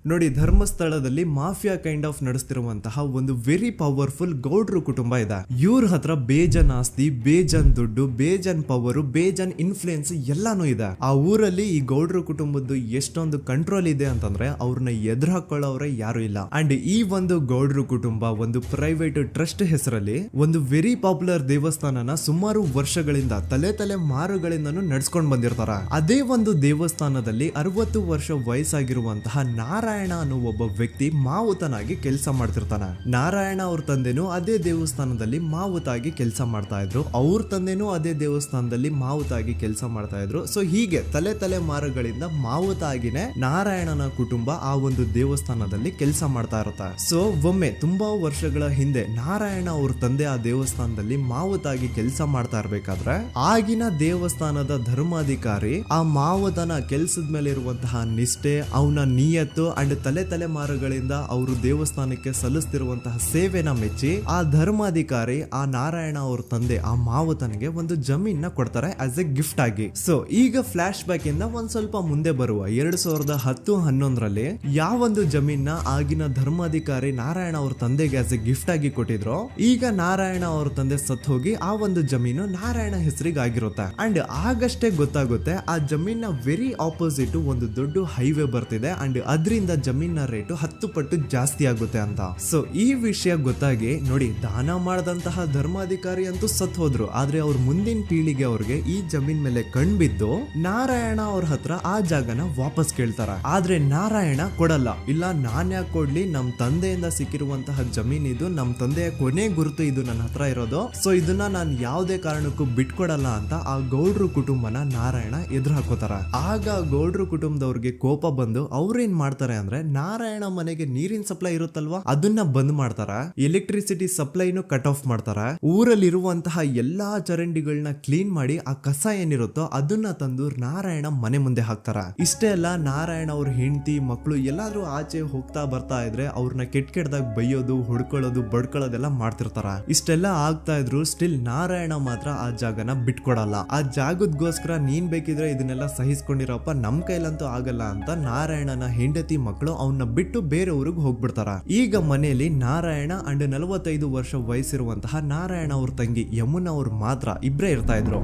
A: ನೋಡಿ, ಧರ್ಮಸ್ಥಳದಲ್ಲಿ ಮಾಫಿಯಾ ಕೈಂಡ್ ಆಫ್ ನಡೆಸ್ತಿರುವಂತಹ ಒಂದು ವೆರಿ ಪವರ್ಫುಲ್ ಗೌಡ್ರು ಕುಟುಂಬ ಇದೆ. ಇವ್ರ ಹತ್ರ ಬೇಜನ್ ಆಸ್ತಿ, ಬೇಜನ್ ದುಡ್ಡು, ಬೇಜನ್ ಪವರ್, ಬೇಜನ್ ಇನ್ಫ್ಲೂಯೆನ್ಸ್ ಎಲ್ಲಾನು ಇದೆ. ಆ ಊರಲ್ಲಿ ಈ ಗೌಡ್ರು ಕುಟುಂಬದ್ದು ಎಷ್ಟೊಂದು ಕಂಟ್ರೋಲ್ ಇದೆ ಅಂತಂದ್ರೆ ಅವ್ರನ್ನ ಎದುರು ಹಾಕೊಳ್ಳೋರೆ ಯಾರು ಇಲ್ಲ. ಅಂಡ್ ಈ ಒಂದು ಗೌಡ್ರು ಕುಟುಂಬ ಒಂದು ಪ್ರೈವೇಟ್ ಟ್ರಸ್ಟ್ ಹೆಸರಲ್ಲಿ ಒಂದು ವೆರಿ ಪಾಪ್ಯುಲರ್ ದೇವಸ್ಥಾನನ ಸುಮಾರು ವರ್ಷಗಳಿಂದ ತಲೆ ಮಾರುಗಳಿಂದನೂ ನಡ್ಸ್ಕೊಂಡ್ ಬಂದಿರ್ತಾರ. ಅದೇ ಒಂದು ದೇವಸ್ಥಾನದಲ್ಲಿ 60 ವರ್ಷ ವಯಸ್ಸಾಗಿರುವಂತಹ ನಾರಾಯಣ ಅನ್ನೋ ಒಬ್ಬ ವ್ಯಕ್ತಿ ಮಾವುತನಾಗಿ ಕೆಲಸ ಮಾಡ್ತಿರ್ತಾನೆ. ನಾರಾಯಣ ಅವ್ರ ತಂದೆನೂ ಅದೇ ದೇವಸ್ಥಾನದಲ್ಲಿ ಮಾವುತಾಗಿ ಕೆಲಸ ಮಾಡ್ತಾ ಇದ್ರು, ಅವ್ರ ತಂದೆನೂ ಅದೇ ದೇವಸ್ಥಾನದಲ್ಲಿ ಮಾವುತಾಗಿ ಕೆಲಸ ಮಾಡ್ತಾ ಇದ್ರು. ಸೊ ಹೀಗೆ ತಲೆ ಮಾರುಗಳಿಂದ ಮಾವುತ ಆಗಿನೇ ನಾರಾಯಣನ ಕುಟುಂಬ ಆ ಒಂದು ದೇವಸ್ಥಾನದಲ್ಲಿ ಕೆಲಸ ಮಾಡ್ತಾ ಇರುತ್ತೆ. ಸೊ ಒಮ್ಮೆ ತುಂಬಾ ವರ್ಷಗಳ ಹಿಂದೆ ನಾರಾಯಣ ಅವ್ರ ತಂದೆ ಆ ದೇವಸ್ಥಾನದಲ್ಲಿ ಮಾವುತಾಗಿ ಕೆಲಸ ಮಾಡ್ತಾ ಇರ್ಬೇಕಾದ್ರೆ ಆಗಿನ ದೇವಸ್ಥಾನದ ಧರ್ಮಾಧಿಕಾರಿ ಆ ಮಾವುತನ ಕೆಲ್ಸದ ಮೇಲೆ ಇರುವಂತಹ ನಿಷ್ಠೆ, ಅವನ ನಿಯತ್ತು ಅಂಡ್ ತಲೆಮಾರುಗಳಿಂದ ಅವರು ದೇವಸ್ಥಾನಕ್ಕೆ ಸಲ್ಲಿಸ್ತಿರುವಂತಹ ಸೇವೆನ ಮೆಚ್ಚಿ ಆ ಧರ್ಮಾಧಿಕಾರಿ ಆ ನಾರಾಯಣ ಅವ್ರ ತಂದೆ ಆ ಮಾವುತನಿಗೆ ಒಂದು ಜಮೀನ ಕೊಡ್ತಾರೆ ಆಸ್ ಎ ಗಿಫ್ಟ್ ಆಗಿ. ಸೊ ಈಗ ಫ್ಲಾಶ್ ಬ್ಯಾಕ್ ಇಂದ ಒಂದ್ ಸ್ವಲ್ಪ ಮುಂದೆ ಬರುವ 2010-11ರಲ್ಲಿ ಯಾವೊಂದು ಜಮೀನ ಆಗಿನ ಧರ್ಮಾಧಿಕಾರಿ ನಾರಾಯಣ ಅವ್ರ ತಂದೆಗೆ ಆಸ್ ಎ ಗಿಫ್ಟ್ ಆಗಿ ಕೊಟ್ಟಿದ್ರು, ಈಗ ನಾರಾಯಣ ಅವ್ರ ತಂದೆ ಸತ್ ಹೋಗಿ ಆ ಒಂದು ಜಮೀನು ನಾರಾಯಣ ಹೆಸರಿಗೆ ಆಗಿರುತ್ತೆ. ಅಂಡ್ ಆಗಷ್ಟೇ ಗೊತ್ತಾಗುತ್ತೆ ಆ ಜಮೀನ ವೆರಿ ಆಪೋಸಿಟ್ ಒಂದು ದೊಡ್ಡ ಹೈವೇ ಬರ್ತಿದೆ ಅಂಡ್ ಅದರಿಂದ ಜಮೀನ ರೇಟು 10 ಪಟ್ಟು ಜಾಸ್ತಿ ಆಗುತ್ತೆ ಅಂತ. ಸೊ ಈ ವಿಷಯ ಗೊತ್ತಾಗಿ ನೋಡಿ, ದಾನ ಮಾಡದಂತಹ ಧರ್ಮಾಧಿಕಾರಿ ಅಂತೂ ಸತ್ ಹೋದ್ರು, ಆದ್ರೆ ಅವ್ರ ಮುಂದಿನ ಪೀಳಿಗೆ ಅವ್ರಿಗೆ ಈ ಜಮೀನ್ ಮೇಲೆ ಕಣ್ಬಿದ್ದು ನಾರಾಯಣ ಅವ್ರ ಹತ್ರ ಆ ಜಾಗನ ವಾಪಸ್ ಕೇಳ್ತಾರ. ಆದ್ರೆ ನಾರಾಯಣ ಕೊಡಲ್ಲ. ಇಲ್ಲ, ನಾನ್ ಯಾಕೆ ಕೊಡ್ಲಿ, ನಮ್ ತಂದೆಯಿಂದ ಸಿಕ್ಕಿರುವಂತಹ ಜಮೀನ್ ಇದು, ನಮ್ ತಂದೆಯ ಕೊನೆ ಗುರುತು ಇದು ನನ್ನ ಹತ್ರ ಇರೋದು, ಸೊ ಇದನ್ನ ನಾನು ಯಾವುದೇ ಕಾರಣಕ್ಕೂ ಬಿಟ್ಕೊಡಲ್ಲ ಅಂತ ಆ ಗೌಡ್ರು ಕುಟುಂಬನ ನಾರಾಯಣ ಎದುರು ಹಾಕೋತಾರ. ಆಗ ಗೌಡ್ರು ಕುಟುಂಬದವ್ರಿಗೆ ಕೋಪ ಬಂದು ಅವ್ರೇನ್ ಮಾಡ್ತಾರೆ ಅಂದ್ರೆ, ನಾರಾಯಣ ಮನೆಗೆ ನೀರಿನ ಸಪ್ಲೈ ಇರುತ್ತಲ್ವಾ ಅದನ್ನ ಬಂದ್ ಮಾಡ್ತಾರ, ಎಲೆಕ್ಟ್ರಿಸಿಟಿ ಸಪ್ಲೈನು ಕಟ್ ಆಫ್ ಮಾಡ್ತಾರ, ಊರಲ್ಲಿರುವಂತಹ ಎಲ್ಲಾ ಚರಂಡಿಗಳನ್ನ ಕ್ಲೀನ್ ಮಾಡಿ ಆ ಕಸ ಏನಿರುತ್ತೋ ಅದನ್ನ ತಂದು ನಾರಾಯಣ ಮನೆ ಮುಂದೆ ಹಾಕ್ತಾರ. ಇಷ್ಟೇ ಅಲ್ಲ, ನಾರಾಯಣ ಅವ್ರ ಹೆಂಡತಿ ಮಕ್ಕಳು ಎಲ್ಲಾದ್ರೂ ಆಚೆ ಹೋಗ್ತಾ ಬರ್ತಾ ಇದ್ರೆ ಅವ್ರನ್ನ ಕೆಟ್ಟದಾಗ ಬೈಯೋದು, ಹೊಡ್ಕೊಳ್ಳೋದು, ಬಡ್ಕೊಳ್ಳೋದೆಲ್ಲ ಮಾಡ್ತಿರ್ತಾರ. ಇಷ್ಟೆಲ್ಲ ಆಗ್ತಾ ಇದ್ರು ಸ್ಟಿಲ್ ನಾರಾಯಣ ಮಾತ್ರ ಆ ಜಾಗನ ಬಿಟ್ಕೊಡಲ್ಲ. ಆ ಜಾಗದ್ಗೋಸ್ಕರ ನೀನ್ ಬೇಕಿದ್ರೆ ಇದನ್ನೆಲ್ಲ ಸಹಿಸ್ಕೊಂಡಿರಪ್ಪ, ನಮ್ ಕೈಲಂತೂ ಆಗಲ್ಲ ಅಂತ ನಾರಾಯಣನ ಹೆಂಡತಿ ಮಕ್ಕಳು ಅವನ್ನ ಬಿಟ್ಟು ಬೇರೆ ಊರಿಗೆ ಹೋಗ್ಬಿಡ್ತಾರ. ಈಗ ಮನೆಯಲ್ಲಿ ನಾರಾಯಣ ಅಂಡ್ 45 ವರ್ಷ ವಯಸ್ಸಿರುವಂತಹ ನಾರಾಯಣ ಅವ್ರ ತಂಗಿ ಯಮುನಾ ಅವ್ರು ಮಾತ್ರ ಇಬ್ರೇ ಇರ್ತಾ ಇದ್ರು.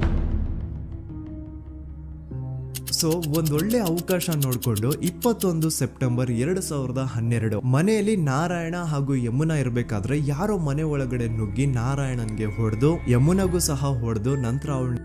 A: ಸೊ ಒಂದೊಳ್ಳೆ ಅವಕಾಶ ನೋಡ್ಕೊಂಡು 21 ಸೆಪ್ಟೆಂಬರ್ 2012 ಮನೆಯಲ್ಲಿ ನಾರಾಯಣ ಹಾಗೂ ಯಮುನಾ ಇರ್ಬೇಕಾದ್ರೆ ಯಾರೋ ಮನೆ ಒಳಗಡೆ ನುಗ್ಗಿ ನಾರಾಯಣನ್ಗೆ ಹೊಡೆದು ಯಮುನಾಗೂ ಸಹ ಹೊಡೆದು ನಂತರ ಅವಳು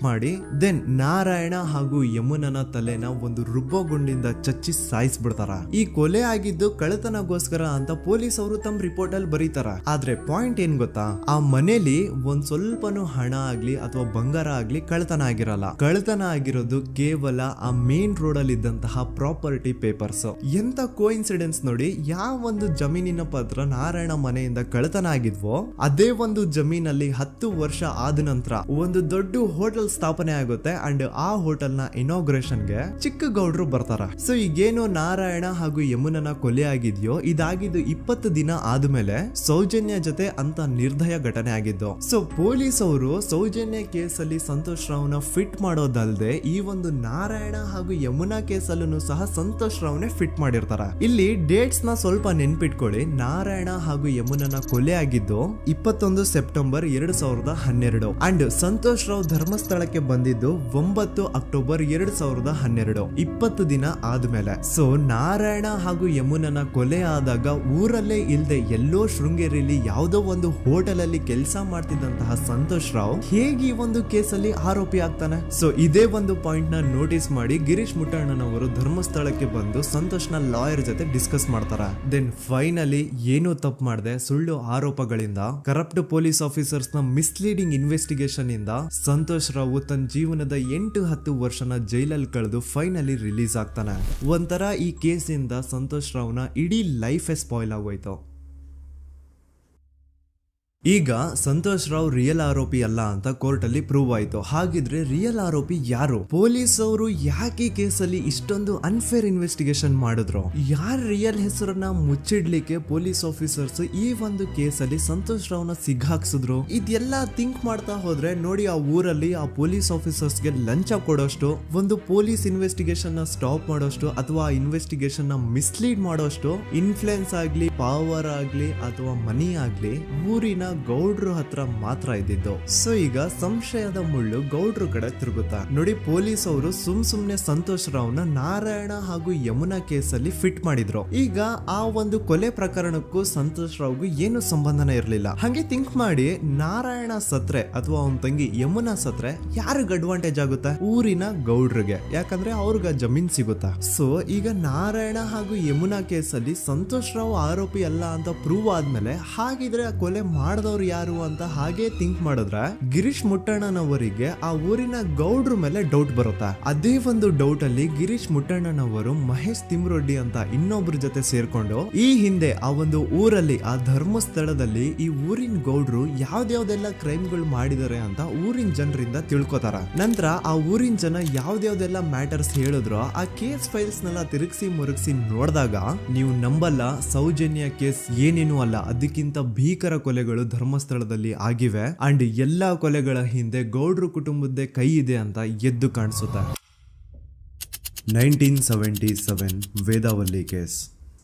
A: ಮಾಡಿ ದೆನ್ ನಾರಾಯಣ ಹಾಗೂ ಯಮುನನ ತಲೆನ ಒಂದು ರುಬ್ಬಗುಂಡಿಂದ ಚಚ್ಚಿ ಸಾಯಿಸ್ಬಿಡ್ತಾರ. ಈ ಕೊಲೆ ಆಗಿದ್ದು ಕಳ್ಳತನಗೋಸ್ಕರ ಅಂತ ಪೊಲೀಸ್ ಅವರು ತಮ್ಮ ರಿಪೋರ್ಟ್ ಅಲ್ಲಿ ಬರೀತಾರ. ಆದ್ರೆ ಪಾಯಿಂಟ್ ಏನ್ ಗೊತ್ತಾ, ಆ ಮನೇಲಿ ಒಂದ್ ಸ್ವಲ್ಪನೂ ಹಣ ಆಗ್ಲಿ ಅಥವಾ ಬಂಗಾರ ಆಗ್ಲಿ ಕಳ್ಳತನ ಆಗಿರಲ್ಲ. ಕಳ್ಳತನ ಆಗಿರೋದು ಕೇವಲ ಆ ಮೇನ್ ರೋಡ್ ಅಲ್ಲಿ ಇದ್ದಂತಹ ಪ್ರಾಪರ್ಟಿ ಪೇಪರ್ಸ್. ಎಂತ ಕೋಇನ್ಸಿಡೆನ್ಸ್ ನೋಡಿ, ಯಾವ ಒಂದು ಜಮೀನಿನ ಪತ್ರ ನಾರಾಯಣ ಮನೆಯಿಂದ ಕಳ್ಳತನ ಆಗಿದ್ವೋ ಅದೇ ಒಂದು ಜಮೀನಲ್ಲಿ 10 ವರ್ಷ ಆದ ನಂತರ ಒಂದು ದೊಡ್ಡ ಹೋಟೆಲ್ ಸ್ಥಾಪನೆ ಆಗುತ್ತೆ ಅಂಡ್ ಆ ಹೋಟೆಲ್ ನ ಇನಾಗ್ರೇಷನ್ ಗೆ ಚಿಕ್ಕ ಗೌಡ್ರು ಬರ್ತಾರ. ಸೊ ಈಗೇನು ನಾರಾಯಣ ಹಾಗೂ ಯಮುನನ ಕೊಲೆ ಆಗಿದ್ಯೋ ಇದಾಗಿದ್ದು 20 ದಿನ ಆದ್ಮೇಲೆ ಸೌಜನ್ಯ ಜೊತೆ ಅಂತ ನಿರ್ದಯ ಘಟನೆ ಆಗಿದ್ದು. ಸೊ ಪೊಲೀಸ್ ಅವರು ಸೌಜನ್ಯ ಕೇಸಲ್ಲಿ ಸಂತೋಷ್ ರಾವ್ನ ಫಿಟ್ ಮಾಡೋದಲ್ದೆ ಈ ಒಂದು ನಾರಾಯಣ ಹಾಗೂ ಯಮುನಾ ಕೇಸಲ್ಲೂ ಸಹ ಸಂತೋಷ್ ರಾವ್ನೆ ಫಿಟ್ ಮಾಡಿರ್ತಾರ. ಇಲ್ಲಿ ಡೇಟ್ಸ್ ನ ಸ್ವಲ್ಪ ನೆನ್ಪಿಟ್ಕೊಳ್ಳಿ. ನಾರಾಯಣ ಹಾಗೂ ಯಮುನನ ಕೊಲೆ ಆಗಿದ್ದು 21 ಸೆಪ್ಟೆಂಬರ್ 2012 ಅಂಡ್ ಸಂತೋಷ್ ರಾವ್ ಧರ್ಮಸ್ಥಳಕ್ಕೆ ಬಂದಿದ್ದು 9 ಅಕ್ಟೋಬರ್ 2012, 20 ದಿನ ಆದ್ಮೇಲೆ. ಸೊ ನಾರಾಯಣ ಹಾಗೂ ಯಮುನನ ಕೊಲೆ ಆದಾಗ ಊರಲ್ಲೇ ಇಲ್ದೆ ಎಲ್ಲೋ ಶೃಂಗೇರಿಯಲ್ಲಿ ಯಾವುದೋ ಒಂದು ಹೋಟೆಲ್ ಅಲ್ಲಿ ಕೆಲಸ ಮಾಡ್ತಿದ್ದಂತಹ ಸಂತೋಷ್ ರಾವ್ ಹೇಗೆ ಈ ಒಂದು ಕೇಸಲ್ಲಿ ಆರೋಪಿ ಆಗ್ತಾನೆ? ಸೊ ಇದೇ ಒಂದು ಪಾಯಿಂಟ್ ನ ನೋಟಿಸ್ ಮಾಡಿ ಗಿರೀಶ್ ಮುಟ್ಟಣ್ಣನವರು ಧರ್ಮಸ್ಥಳಕ್ಕೆ ಬಂದು ಸಂತೋಷ್ ನ ಲಾಯರ್ ಜೊತೆ ಡಿಸ್ಕಸ್ ಮಾಡ್ತಾರ. ದೆನ್ ಫೈನಲಿ ಏನೋ ತಪ್ಪು ಮಾಡದೆ ಸುಳ್ಳು ಆರೋಪಗಳಿಂದ ಕರಪ್ಟ್ ಪೊಲೀಸ್ ಆಫೀಸರ್ಸ್ ನ ಮಿಸ್ಲೀಡಿಂಗ್ ಇನ್ವೆಸ್ಟಿಗೇಷನ್ ಇಂದ ಸಂತೋಷ್ ರಾವ್ ತನ್ನ ಜೀವನದ 8-10 ವರ್ಷನ ಜೈಲಲ್ಲಿ ಕಳೆದು ಫೈನಲಿ ರಿಲೀಸ್ ಆಗ್ತಾನೆ. ಒಂಥರ ಈ ಕೇಸಿಂದ ಸಂತೋಷ್ ರಾವ್ನ ಇಡೀ ಲೈಫೇ ಸ್ಪಾಯ್ಲ್ ಆಗೋಯ್ತು. ಈಗ ಸಂತೋಷ್ ರಾವ್ ರಿಯಲ್ ಆರೋಪಿ ಅಲ್ಲ ಅಂತ ಕೋರ್ಟ್ ಅಲ್ಲಿ ಪ್ರೂವ್ ಆಯ್ತು. ಹಾಗಿದ್ರೆ ರಿಯಲ್ ಆರೋಪಿ ಯಾರು? ಪೊಲೀಸ್ ಅವರು ಯಾಕೆ ಕೇಸಲ್ಲಿ ಇಷ್ಟೊಂದು ಅನ್ಫೇರ್ ಇನ್ವೆಸ್ಟಿಗೇಷನ್ ಮಾಡಿದ್ರು? ಯಾರ ರಿಯಲ್ ಹೆಸರನ್ನ ಮುಚ್ಚಿಡ್ಲಿಕ್ಕೆ ಪೊಲೀಸ್ ಆಫೀಸರ್ಸ್ ಈ ಒಂದು ಕೇಸಲ್ಲಿ ಸಂತೋಷ್ ರಾವ್ನ ಸಿಗ್ಹಾಕ್ಸಿದ್ರು? ಇದೆಲ್ಲ ಥಿಂಕ್ ಮಾಡ್ತಾ ಹೋದ್ರೆ ನೋಡಿ, ಆ ಊರಲ್ಲಿ ಆ ಪೊಲೀಸ್ ಆಫೀಸರ್ಸ್ಗೆ ಲಂಚ ಕೊಡೋಷ್ಟು, ಒಂದು ಪೊಲೀಸ್ ಇನ್ವೆಸ್ಟಿಗೇಷನ್ ನ ಸ್ಟಾಪ್ ಮಾಡೋಷ್ಟು ಅಥವಾ ಇನ್ವೆಸ್ಟಿಗೇಷನ್ ನ ಮಿಸ್ಲೀಡ್ ಮಾಡೋಷ್ಟು ಇನ್ಫ್ಲುಯೆನ್ಸ್ ಆಗ್ಲಿ, ಪವರ್ ಆಗ್ಲಿ ಅಥವಾ ಮನಿ ಆಗ್ಲಿ ಊರಿನ ಗೌಡ್ರು ಹತ್ರ ಮಾತ್ರ ಇದ್ದಿದ್ದು. ಸೊ ಈಗ ಸಂಶಯದ ಮುಳ್ಳು ಗೌಡ್ರು ಕಡೆ ತಿರುಗುತ್ತಾ. ನೋಡಿ, ಪೊಲೀಸ್ ಅವರು ಸುಮ್ನೆ ಸಂತೋಷ್ ರಾವ್ನ ನಾರಾಯಣ ಹಾಗೂ ಯಮುನಾ ಕೇಸಲ್ಲಿ ಫಿಟ್ ಮಾಡಿದ್ರು. ಈಗ ಆ ಒಂದು ಕೊಲೆ ಪ್ರಕರಣಕ್ಕೂ ಸಂತೋಷ್ ರಾವ್ಗೂ ಏನು ಸಂಬಂಧನೇ ಇರ್ಲಿಲ್ಲ. ಹಂಗೆ ಥಿಂಕ್ ಮಾಡಿ, ನಾರಾಯಣ ಸತ್ರೆ ಅಥವಾ ಅವನ ತಂಗಿ ಯಮುನಾ ಸತ್ರೆ ಯಾರಿಗ ಅಡ್ವಾಂಟೇಜ್ ಆಗುತ್ತೆ? ಊರಿನ ಗೌಡ್ರಿಗೆ, ಯಾಕಂದ್ರೆ ಅವ್ರಿಗೆ ಜಮೀನ್ ಸಿಗುತ್ತಾ. ಸೊ ಈಗ ನಾರಾಯಣ ಹಾಗೂ ಯಮುನಾ ಕೇಸಲ್ಲಿ ಸಂತೋಷ್ ರಾವ್ ಆರೋಪಿ ಅಲ್ಲ ಅಂತ ಪ್ರೂವ್ ಆದ್ಮೇಲೆ ಹಾಗಿದ್ರೆ ಆ ಕೊಲೆ ಮಾಡ್ದವ್ರು ಯಾರು ಅಂತ ಹಾಗೆ ಥಿಂಕ್ ಮಾಡಿದ್ರೆ ಗಿರೀಶ್ ಮುಟ್ಟಣ್ಣನವರಿಗೆ ಆ ಊರಿನ ಗೌಡ್ರ ಮೇಲೆ ಡೌಟ್ ಬರುತ್ತೆ. ಅದೇ ಒಂದು ಡೌಟ್ ಅಲ್ಲಿ ಗಿರೀಶ್ ಮುಟ್ಟಣ್ಣನವರು ಮಹೇಶ್ ತಿಮ್ರೊಡ್ಡಿ ಅಂತ ಇನ್ನೊಬ್ರ ಜೊತೆ ಸೇರ್ಕೊಂಡು ಈ ಹಿಂದೆ ಆ ಒಂದು ಊರಲ್ಲಿ ಆ ಧರ್ಮಸ್ಥಳದಲ್ಲಿ ಈ ಊರಿನ ಗೌಡ್ರು ಯಾವ್ದಾವ್ದೆಲ್ಲ ಕ್ರೈಮ್ ಗಳು ಮಾಡಿದಾರೆ ಅಂತ ಊರಿನ ಜನರಿಂದ ತಿಳ್ಕೊತಾರ. ನಂತರ ಆ ಊರಿನ ಜನ ಯಾವ್ದಾವ್ದೆಲ್ಲ ಮ್ಯಾಟರ್ಸ್ ಹೇಳಿದ್ರು ಆ ಕೇಸ್ ಫೈಲ್ಸ್ ನೆಲ್ಲ ತಿರುಗಿಸಿ ಮುರುಗಿಸಿ ನೋಡಿದಾಗ ನೀವು ನಂಬಲ್ಲ, ಸೌಜನ್ಯ ಕೇಸ್ ಏನೇನು ಅಲ್ಲ, ಅದಕ್ಕಿಂತ ಭೀಕರ ಕೊಲೆಗಳು ಧರ್ಮಸ್ಥಳದಲ್ಲಿ ಆಗಿವೆ ಅಂಡ್ ಎಲ್ಲಾ ಕೊಲೆಗಳ ಹಿಂದೆ ಗೌಡ್ರು ಕುಟುಂಬದ್ದೇ ಕೈ ಇದೆ ಅಂತ ಎದ್ದು ಕಾಣಿಸುತ್ತೆ. 1977 ವೇದಾವಲ್ಲಿ ಕೇಸ್.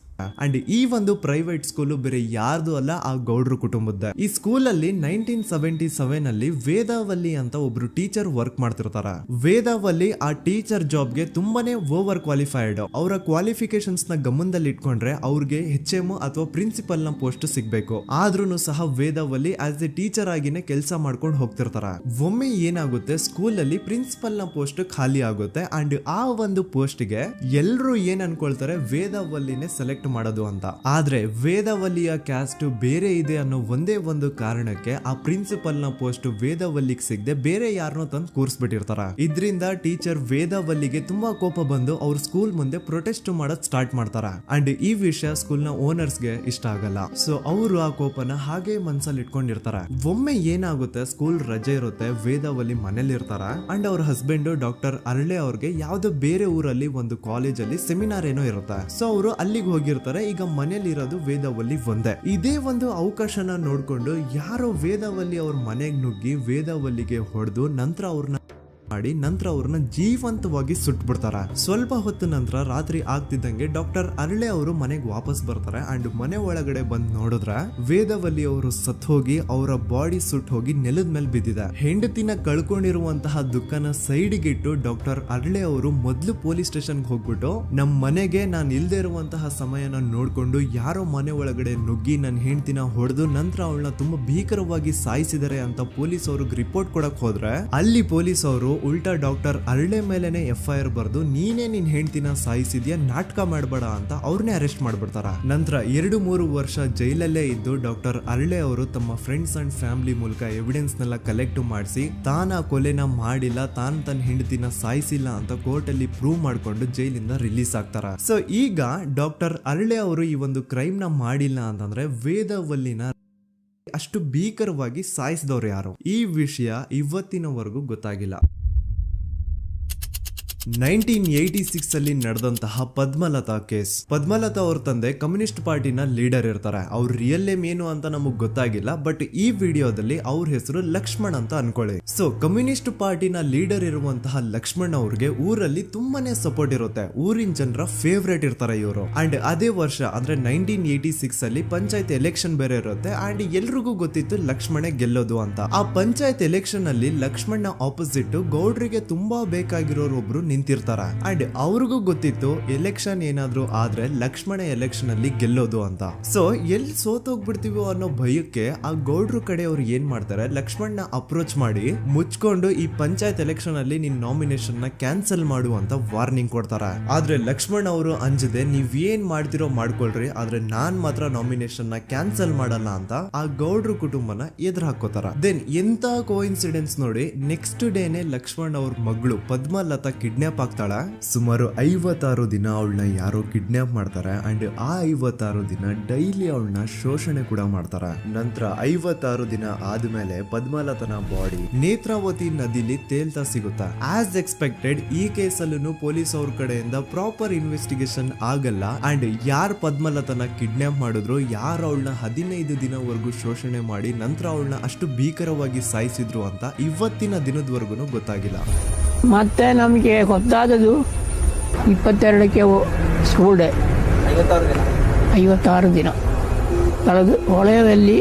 A: ಅಂಡ್ ಈ ಒಂದು ಪ್ರೈವೇಟ್ ಸ್ಕೂಲು ಬೇರೆ ಯಾರ್ದು ಅಲ್ಲ, ಆ ಗೌಡ್ರು ಕುಟುಂಬದ. ಈ ಸ್ಕೂಲ್ ಅಲ್ಲಿ 1977 ಅಲ್ಲಿ ವೇದಾವಲ್ಲಿ ಅಂತ ಒಬ್ರು ಟೀಚರ್ ವರ್ಕ್ ಮಾಡ್ತಿರ್ತಾರ. ವೇದಾವಲ್ಲಿ ಆ ಟೀಚರ್ ಜಾಬ್ ಗೆ ತುಂಬಾನೇ ಓವರ್ ಕ್ವಾಲಿಫೈಡ್. ಅವರ ಕ್ವಾಲಿಫಿಕೇಶನ್ಸ್ ನ ಗಮನದಲ್ಲಿ ಇಟ್ಕೊಂಡ್ರೆ ಅವ್ರಿಗೆ HM ಅಥವಾ ಪ್ರಿನ್ಸಿಪಲ್ ನ ಪೋಸ್ಟ್ ಸಿಗ್ಬೇಕು. ಆದ್ರೂ ಸಹ ವೇದಾವಲ್ಲಿ ಆಸ್ ಎ ಟೀಚರ್ ಆಗಿನೇ ಕೆಲಸ ಮಾಡ್ಕೊಂಡು ಹೋಗ್ತಿರ್ತಾರ. ಒಮ್ಮೆ ಏನಾಗುತ್ತೆ, ಸ್ಕೂಲ್ ಅಲ್ಲಿ ಪ್ರಿನ್ಸಿಪಲ್ ನ ಪೋಸ್ಟ್ ಖಾಲಿ ಆಗುತ್ತೆ ಅಂಡ್ ಆ ಒಂದು ಪೋಸ್ಟ್ ಗೆ ಎಲ್ರು ಏನ್ ಅನ್ಕೊಳ್ತಾರೆ, ವೇದಾವಲ್ಲಿನೇ ಸೆಲೆಕ್ಟ್ ಮಾಡೋದು ಅಂತ. ಆದ್ರೆ ವೇದಾವಲ್ಲಿಯ ಕ್ಯಾಸ್ಟ್ ಬೇರೆ ಇದೆ ಅನ್ನೋ ಒಂದೇ ಒಂದು ಕಾರಣಕ್ಕೆ ಆ ಪ್ರಿನ್ಸಿಪಲ್ ನ ಪೋಸ್ಟ್ ವೇದಾವಲ್ಲಿಗೆ ಸಿಗದೆ ಬೇರೆ ಯಾರನ್ನೋ ತಂದು ಕೂರಿಸ್ಬಿಟ್ಟಿರ್ತಾರ. ಇದರಿಂದ ಟೀಚರ್ ವೇದಾವಲ್ಲಿಗೆ ತುಂಬಾ ಕೋಪ ಬಂದು ಅವ್ರ ಸ್ಕೂಲ್ ಮುಂದೆ ಪ್ರೊಟೆಸ್ಟ್ ಮಾಡೋದ್ ಸ್ಟಾರ್ಟ್ ಮಾಡ್ತಾರ. ಅಂಡ್ ಈ ವಿಷಯ ಸ್ಕೂಲ್ ನ ಓನರ್ಸ್ ಗೆ ಇಷ್ಟ ಆಗಲ್ಲ. ಸೊ ಅವರು ಆ ಕೋಪನ ಹಾಗೆ ಮನ್ಸಲ್ಲಿ ಇಟ್ಕೊಂಡಿರ್ತಾರೆ. ಒಮ್ಮೆ ಏನಾಗುತ್ತೆ, ಸ್ಕೂಲ್ ರಜೆ ಇರುತ್ತೆ, ವೇದಾವಲ್ಲಿ ಮನೇಲಿ ಇರ್ತಾರ ಅಂಡ್ ಅವ್ರ ಹಸ್ಬೆಂಡ್ ಡಾಕ್ಟರ್ ಅರಳೆ ಅವ್ರಿಗೆ ಯಾವ್ದೋ ಬೇರೆ ಊರಲ್ಲಿ ಒಂದು ಕಾಲೇಜ್ ಅಲ್ಲಿ ಸೆಮಿನಾರ್ ಏನೋ ಇರುತ್ತೆ. ಸೊ ಅವರು ಅಲ್ಲಿಗೆ ಹೋಗಿರ್ತಾರೆ. ಈಗ ಮನೇಲಿ ಇರೋದು ವೇದಾವಲ್ಲಿ ಒಂದೇ. ಇದೇ ಒಂದು ಅವಕಾಶನ ನೋಡ್ಕೊಂಡು ಯಾರೋ ವೇದಾವಲ್ಲಿ ಅವ್ರ ಮನೆಗೆ ನುಗ್ಗಿ ವೇದಾವಲ್ಲಿಗೆ ಹೊಡೆದು ನಂತರ ಅವ್ರನ್ನ ಜೀವಂತವಾಗಿ ಸುಟ್ಬಿಡ್ತಾರ. ಸ್ವಲ್ಪ ಹೊತ್ತು ನಂತರ ರಾತ್ರಿ ಆಗ್ತಿದ್ದಂಗೆ ಡಾಕ್ಟರ್ ಅರಳೆ ಅವರು ಮನೆಗೆ ವಾಪಸ್ ಬರ್ತಾರೆ ಅಂಡ್ ಮನೆ ಒಳಗಡೆ ಬಂದ್ ನೋಡಿದ್ರೆ ವೇದಾವಲ್ಲಿ ಅವರು ಸತ್ ಹೋಗಿ ಅವರ ಬಾಡಿ ಸುಟ್ ಹೋಗಿ ನೆಲದ ಮೇಲೆ ಬಿದ್ದಿದೆ. ಹೆಂಡತಿನ ಕಳ್ಕೊಂಡಿರುವಂತಹ ದುಃಖನ ಸೈಡ್ಗೆ ಇಟ್ಟು ಡಾಕ್ಟರ್ ಅರಳೆ ಅವರು ಮೊದ್ಲು ಪೊಲೀಸ್ ಸ್ಟೇಷನ್ ಹೋಗ್ಬಿಟ್ಟು ನಮ್ ಮನೆಗೆ ನಾನ್ ಇಲ್ದೇ ಇರುವಂತಹ ಸಮಯನ ನೋಡ್ಕೊಂಡು ಯಾರೋ ಮನೆ ಒಳಗಡೆ ನುಗ್ಗಿ ನನ್ನ ಹೆಂಡತಿನ ಹೊಡೆದು ನಂತರ ಅವಳನ್ನ ತುಂಬಾ ಭೀಕರವಾಗಿ ಸಾಯಿಸಿದರೆ ಅಂತ ಪೊಲೀಸ್ ಅವ್ರಿಗೆ ರಿಪೋರ್ಟ್ ಕೊಡಕ್ ಹೋದ್ರೆ ಅಲ್ಲಿ ಪೊಲೀಸ್ ಅವರು ಉಲ್ಟಾ ಡಾಕ್ಟರ್ ಅರಳೆ ಮೇಲೆನೆ FIR ಬರ್ದು ನೀನೇ ನಿನ್ ಹೆಂಡತಿನ ಸಾಯಿಸಿದ್ಯಾ, ನಾಟಕ ಮಾಡಬೇಡ ಅಂತ ಅವ್ರನ್ನೇ ಅರೆಸ್ಟ್ ಮಾಡ್ಬಿಡ್ತಾರ. ನಂತರ 2-3 ವರ್ಷ ಜೈಲಲ್ಲೇ ಇದ್ದು ಡಾಕ್ಟರ್ ಅರಳೆ ಅವರು ತಮ್ಮ ಫ್ರೆಂಡ್ಸ್ ಅಂಡ್ ಫ್ಯಾಮಿಲಿ ಮೂಲಕ ಎವಿಡೆನ್ಸ್ ನೆಲ್ಲ ಕಲೆಕ್ಟ್ ಮಾಡಿಸಿ ತಾನ ಕೊಲೆನ ಮಾಡಿಲ್ಲ, ತನ್ನ ಹೆಂಡತಿನ ಸಾಯಿಸಿಲ್ಲ ಅಂತ ಕೋರ್ಟ್ ಅಲ್ಲಿ ಪ್ರೂವ್ ಮಾಡ್ಕೊಂಡು ಜೈಲಿಂದ ರಿಲೀಸ್ ಆಗ್ತಾರ. ಸೊ ಈಗ ಡಾಕ್ಟರ್ ಅರಳೆ ಅವರು ಈ ಒಂದು ಕ್ರೈಮ್ ನ ಮಾಡಿಲ್ಲ ಅಂತಂದ್ರೆ ವೇದಾವಲ್ಲಿನ ಅಷ್ಟು ಭೀಕರವಾಗಿ ಸಾಯಿಸಿದವ್ರು ಯಾರು, ಈ ವಿಷಯ ಇವತ್ತಿನವರೆಗೂ ಗೊತ್ತಾಗಿಲ್ಲ. 1986 ಅಲ್ಲಿ ನಡೆದಂತಹ ಪದ್ಮಲತಾ ಕೇಸ್. ಪದ್ಮಲತಾ ಅವ್ರ ತಂದೆ ಕಮ್ಯುನಿಸ್ಟ್ ಪಾರ್ಟಿನ ಲೀಡರ್ ಇರ್ತಾರೆ. ಅವ್ರ ರಿಯಲ್ ನೇಮ್ ಏನು ಅಂತ ನಮಗ್ ಗೊತ್ತಾಗಿಲ್ಲ, ಬಟ್ ಈ ವಿಡಿಯೋದಲ್ಲಿ ಅವ್ರ ಹೆಸರು ಲಕ್ಷ್ಮಣ್ ಅಂತ ಅನ್ಕೊಳ್ಳಿ. ಸೊ ಕಮ್ಯುನಿಸ್ಟ್ ಪಾರ್ಟಿನ ಲೀಡರ್ ಇರುವಂತಹ ಲಕ್ಷ್ಮಣ್ ಅವ್ರಿಗೆ ಊರಲ್ಲಿ ತುಂಬಾನೇ ಸಪೋರ್ಟ್ ಇರುತ್ತೆ, ಊರಿನ ಜನರ ಫೇವ್ರೇಟ್ ಇರ್ತಾರೆ ಇವರು. ಅಂಡ್ ಅದೇ ವರ್ಷ ಅಂದ್ರೆ 1986 ಅಲ್ಲಿ ಪಂಚಾಯತ್ ಎಲೆಕ್ಷನ್ ಬೇರೆ ಇರುತ್ತೆ ಅಂಡ್ ಎಲ್ರಿಗೂ ಗೊತ್ತಿತ್ತು ಲಕ್ಷ್ಮಣೆ ಗೆಲ್ಲೋದು ಅಂತ. ಆ ಪಂಚಾಯತ್ ಎಲೆಕ್ಷನ್ ಅಲ್ಲಿ ಲಕ್ಷ್ಮಣ್ ಆಪೋಸಿಟ್ ಗೌಡ್ರಿಗೆ ತುಂಬಾ ಬೇಕಾಗಿರೋರು ಒಬ್ರು ನಿಂತಿರ್ತಾರ ಅಂಡ್ ಅವ್ರಿಗೂ ಗೊತ್ತಿತ್ತು ಎಲೆಕ್ಷನ್ ಏನಾದ್ರು ಆದ್ರೆ ಲಕ್ಷ್ಮಣ ಎಲೆಕ್ಷನ್ ಅಲ್ಲಿ ಗೆಲ್ಲೋದು ಅಂತ. ಸೊ ಎಲ್ಲಿ ಸೋತೋಗ್ಬಿಡ್ತೀವೋ ಅನ್ನೋ ಭಯಕ್ಕೆ ಆ ಗೌಡ್ರು ಕಡೆ ಅವ್ರು ಏನ್ ಮಾಡ್ತಾರೆ, ಲಕ್ಷ್ಮಣ್ನ ಅಪ್ರೋಚ್ ಮಾಡಿ ಮುಚ್ಕೊಂಡು ಈ ಪಂಚಾಯತ್ ಎಲೆಕ್ಷನ್ ಅಲ್ಲಿ ನಿನ್ ನಾಮಿನೇಷನ್ ನ ಕ್ಯಾನ್ಸಲ್ ಮಾಡು ಅಂತ ವಾರ್ನಿಂಗ್ ಕೊಡ್ತಾರ. ಆದ್ರೆ ಲಕ್ಷ್ಮಣ್ ಅವರು ಅಂಜದೆ ನೀವ್ ಏನ್ ಮಾಡ್ತಿರೋ ಮಾಡ್ಕೊಳ್ರಿ, ಆದ್ರೆ ನಾನ್ ಮಾತ್ರ ನಾಮಿನೇಷನ್ ನ ಕ್ಯಾನ್ಸಲ್ ಮಾಡಲ್ಲ ಅಂತ ಆ ಗೌಡ್ರು ಕುಟುಂಬನ ಎದುರು ಹಾಕೋತಾರ. ದೆನ್ ಎಂತ ಕೋಇನ್ಸಿಡೆನ್ಸ್ ನೋಡಿ, ನೆಕ್ಸ್ಟ್ ಡೇನೆ ಲಕ್ಷ್ಮಣ್ ಅವ್ರ ಮಗಳು ಪದ್ಮಲತಾ ಕಿಡ್ನಾಪ್ ಆಗ್ತಾಳ. ಸುಮಾರು 56 ದಿನ ಅವಳನ್ನ ಯಾರೋ ಕಿಡ್ನಾಪ್ ಮಾಡ್ತಾರೆ ಅಂಡ್ ಆ 56 ದಿನ ಡೈಲಿ ಅವಳನ್ನ ಶೋಷಣೆ ಕೂಡ ಮಾಡ್ತಾರ. ನಂತರ 56 ದಿನ ಆದ್ಮೇಲೆ ಪದ್ಮಲತನ ಬಾಡಿ ನೇತ್ರಾವತಿ ನದಿಲಿ ತೇಲ್ತಾ ಸಿಗುತ್ತಾ. ಆಸ್ ಎಕ್ಸ್ಪೆಕ್ಟೆಡ್ ಈ ಕೇಸಲ್ಲೂ ಪೊಲೀಸ್ ಅವ್ರ ಕಡೆಯಿಂದ ಪ್ರಾಪರ್ ಇನ್ವೆಸ್ಟಿಗೇಷನ್ ಆಗಲ್ಲ ಅಂಡ್ ಯಾರ್ ಪದ್ಮಲತನ ಕಿಡ್ನಾಪ್ ಮಾಡಿದ್ರು, ಯಾರು ಅವಳನ್ನ 15 ದಿನವರೆಗೂ ಶೋಷಣೆ ಮಾಡಿ ನಂತರ ಅವಳನ್ನ ಅಷ್ಟು ಭೀಕರವಾಗಿ ಸಾಯಿಸಿದ್ರು ಅಂತ ಇವತ್ತಿನ ದಿನದವರೆಗೂ ಗೊತ್ತಾಗಿಲ್ಲ.
B: ಮತ್ತೆ ನಮಗೆ ಗೊತ್ತಾದದು 22ಕ್ಕೆ ಸ್ಕೂಲ್ ಡೇ 56 ದಿನ ಕಳೆದು ಹೊಳೆಯಲ್ಲಿ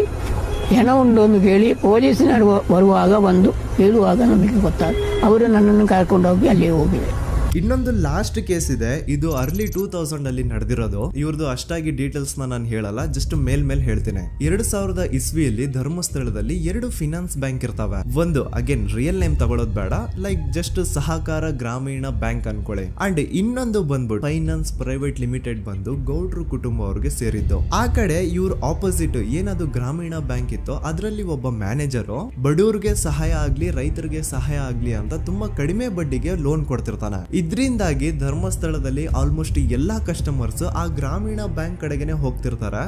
B: ಹೆಣ ಉಂಡು ಅಂತ ಕೇಳಿ ಪೊಲೀಸಿನವರು ಬರುವಾಗ ಬಂದು ಹೇಳುವಾಗ ನಮಗೆ ಗೊತ್ತಾದ. ಅವರು ನನ್ನನ್ನು ಕರ್ಕೊಂಡೋಗಿ ಅಲ್ಲಿ ಹೋಗಿವೆ.
A: ಇನ್ನೊಂದು ಲಾಸ್ಟ್ ಕೇಸ್ ಇದೆ, ಇದು ಅರ್ಲಿ 2000 ಅಲ್ಲಿ ನಡೆದಿರೋದು. ಇವ್ರದ್ದು ಅಷ್ಟಾಗಿ ಡೀಟೇಲ್ಸ್ ನಾನು ಹೇಳಲ್ಲ, ಜಸ್ಟ್ ಮೇಲ್ ಹೇಳ್ತೀನಿ. 2000 ಇಸ್ವಿಯಲ್ಲಿ ಧರ್ಮಸ್ಥಳದಲ್ಲಿ 2 ಫಿನಾನ್ಸ್ ಬ್ಯಾಂಕ್ ಇರ್ತಾವೆ. ಒಂದು ಅಗೇನ್ ರಿಯಲ್ ನೇಮ್ ತಗೊಳ್ಳೋದು ಬೇಡ, ಲೈಕ್ ಜಸ್ಟ್ ಸಹಕಾರ ಗ್ರಾಮೀಣ ಬ್ಯಾಂಕ್ ಅನ್ಕೊಳ್ಳಿ. ಅಂಡ್ ಇನ್ನೊಂದು ಬಂದ್ಬಿಟ್ಟು ಫೈನಾನ್ಸ್ ಪ್ರೈವೇಟ್ ಲಿಮಿಟೆಡ್ ಬಂದು ಗೌಡ್ರು ಕುಟುಂಬ ಅವ್ರಿಗೆ ಸೇರಿದ್ದು. ಆ ಕಡೆ ಇವ್ರ ಆಪೋಸಿಟ್ ಏನದು ಗ್ರಾಮೀಣ ಬ್ಯಾಂಕ್ ಇತ್ತು, ಅದರಲ್ಲಿ ಒಬ್ಬ ಮ್ಯಾನೇಜರು ಬಡವ್ರಿಗೆ ಸಹಾಯ ಆಗ್ಲಿ ರೈತರಿಗೆ ಸಹಾಯ ಆಗ್ಲಿ ಅಂತ ತುಂಬಾ ಕಡಿಮೆ ಬಡ್ಡಿಗೆ ಲೋನ್ ಕೊಡ್ತಿರ್ತಾನೆ. ಇದರಿಂದಾಗಿ ಧರ್ಮಸ್ಥಳದಲ್ಲಿ ಆಲ್ಮೋಸ್ಟ್ ಎಲ್ಲಾ ಕಸ್ಟಮರ್ಸ್ ಆ ಗ್ರಾಮೀಣ ಬ್ಯಾಂಕ್ ಕಡೆಗೆ ಹೋಗ್ತಿರ್ತಾರೆ,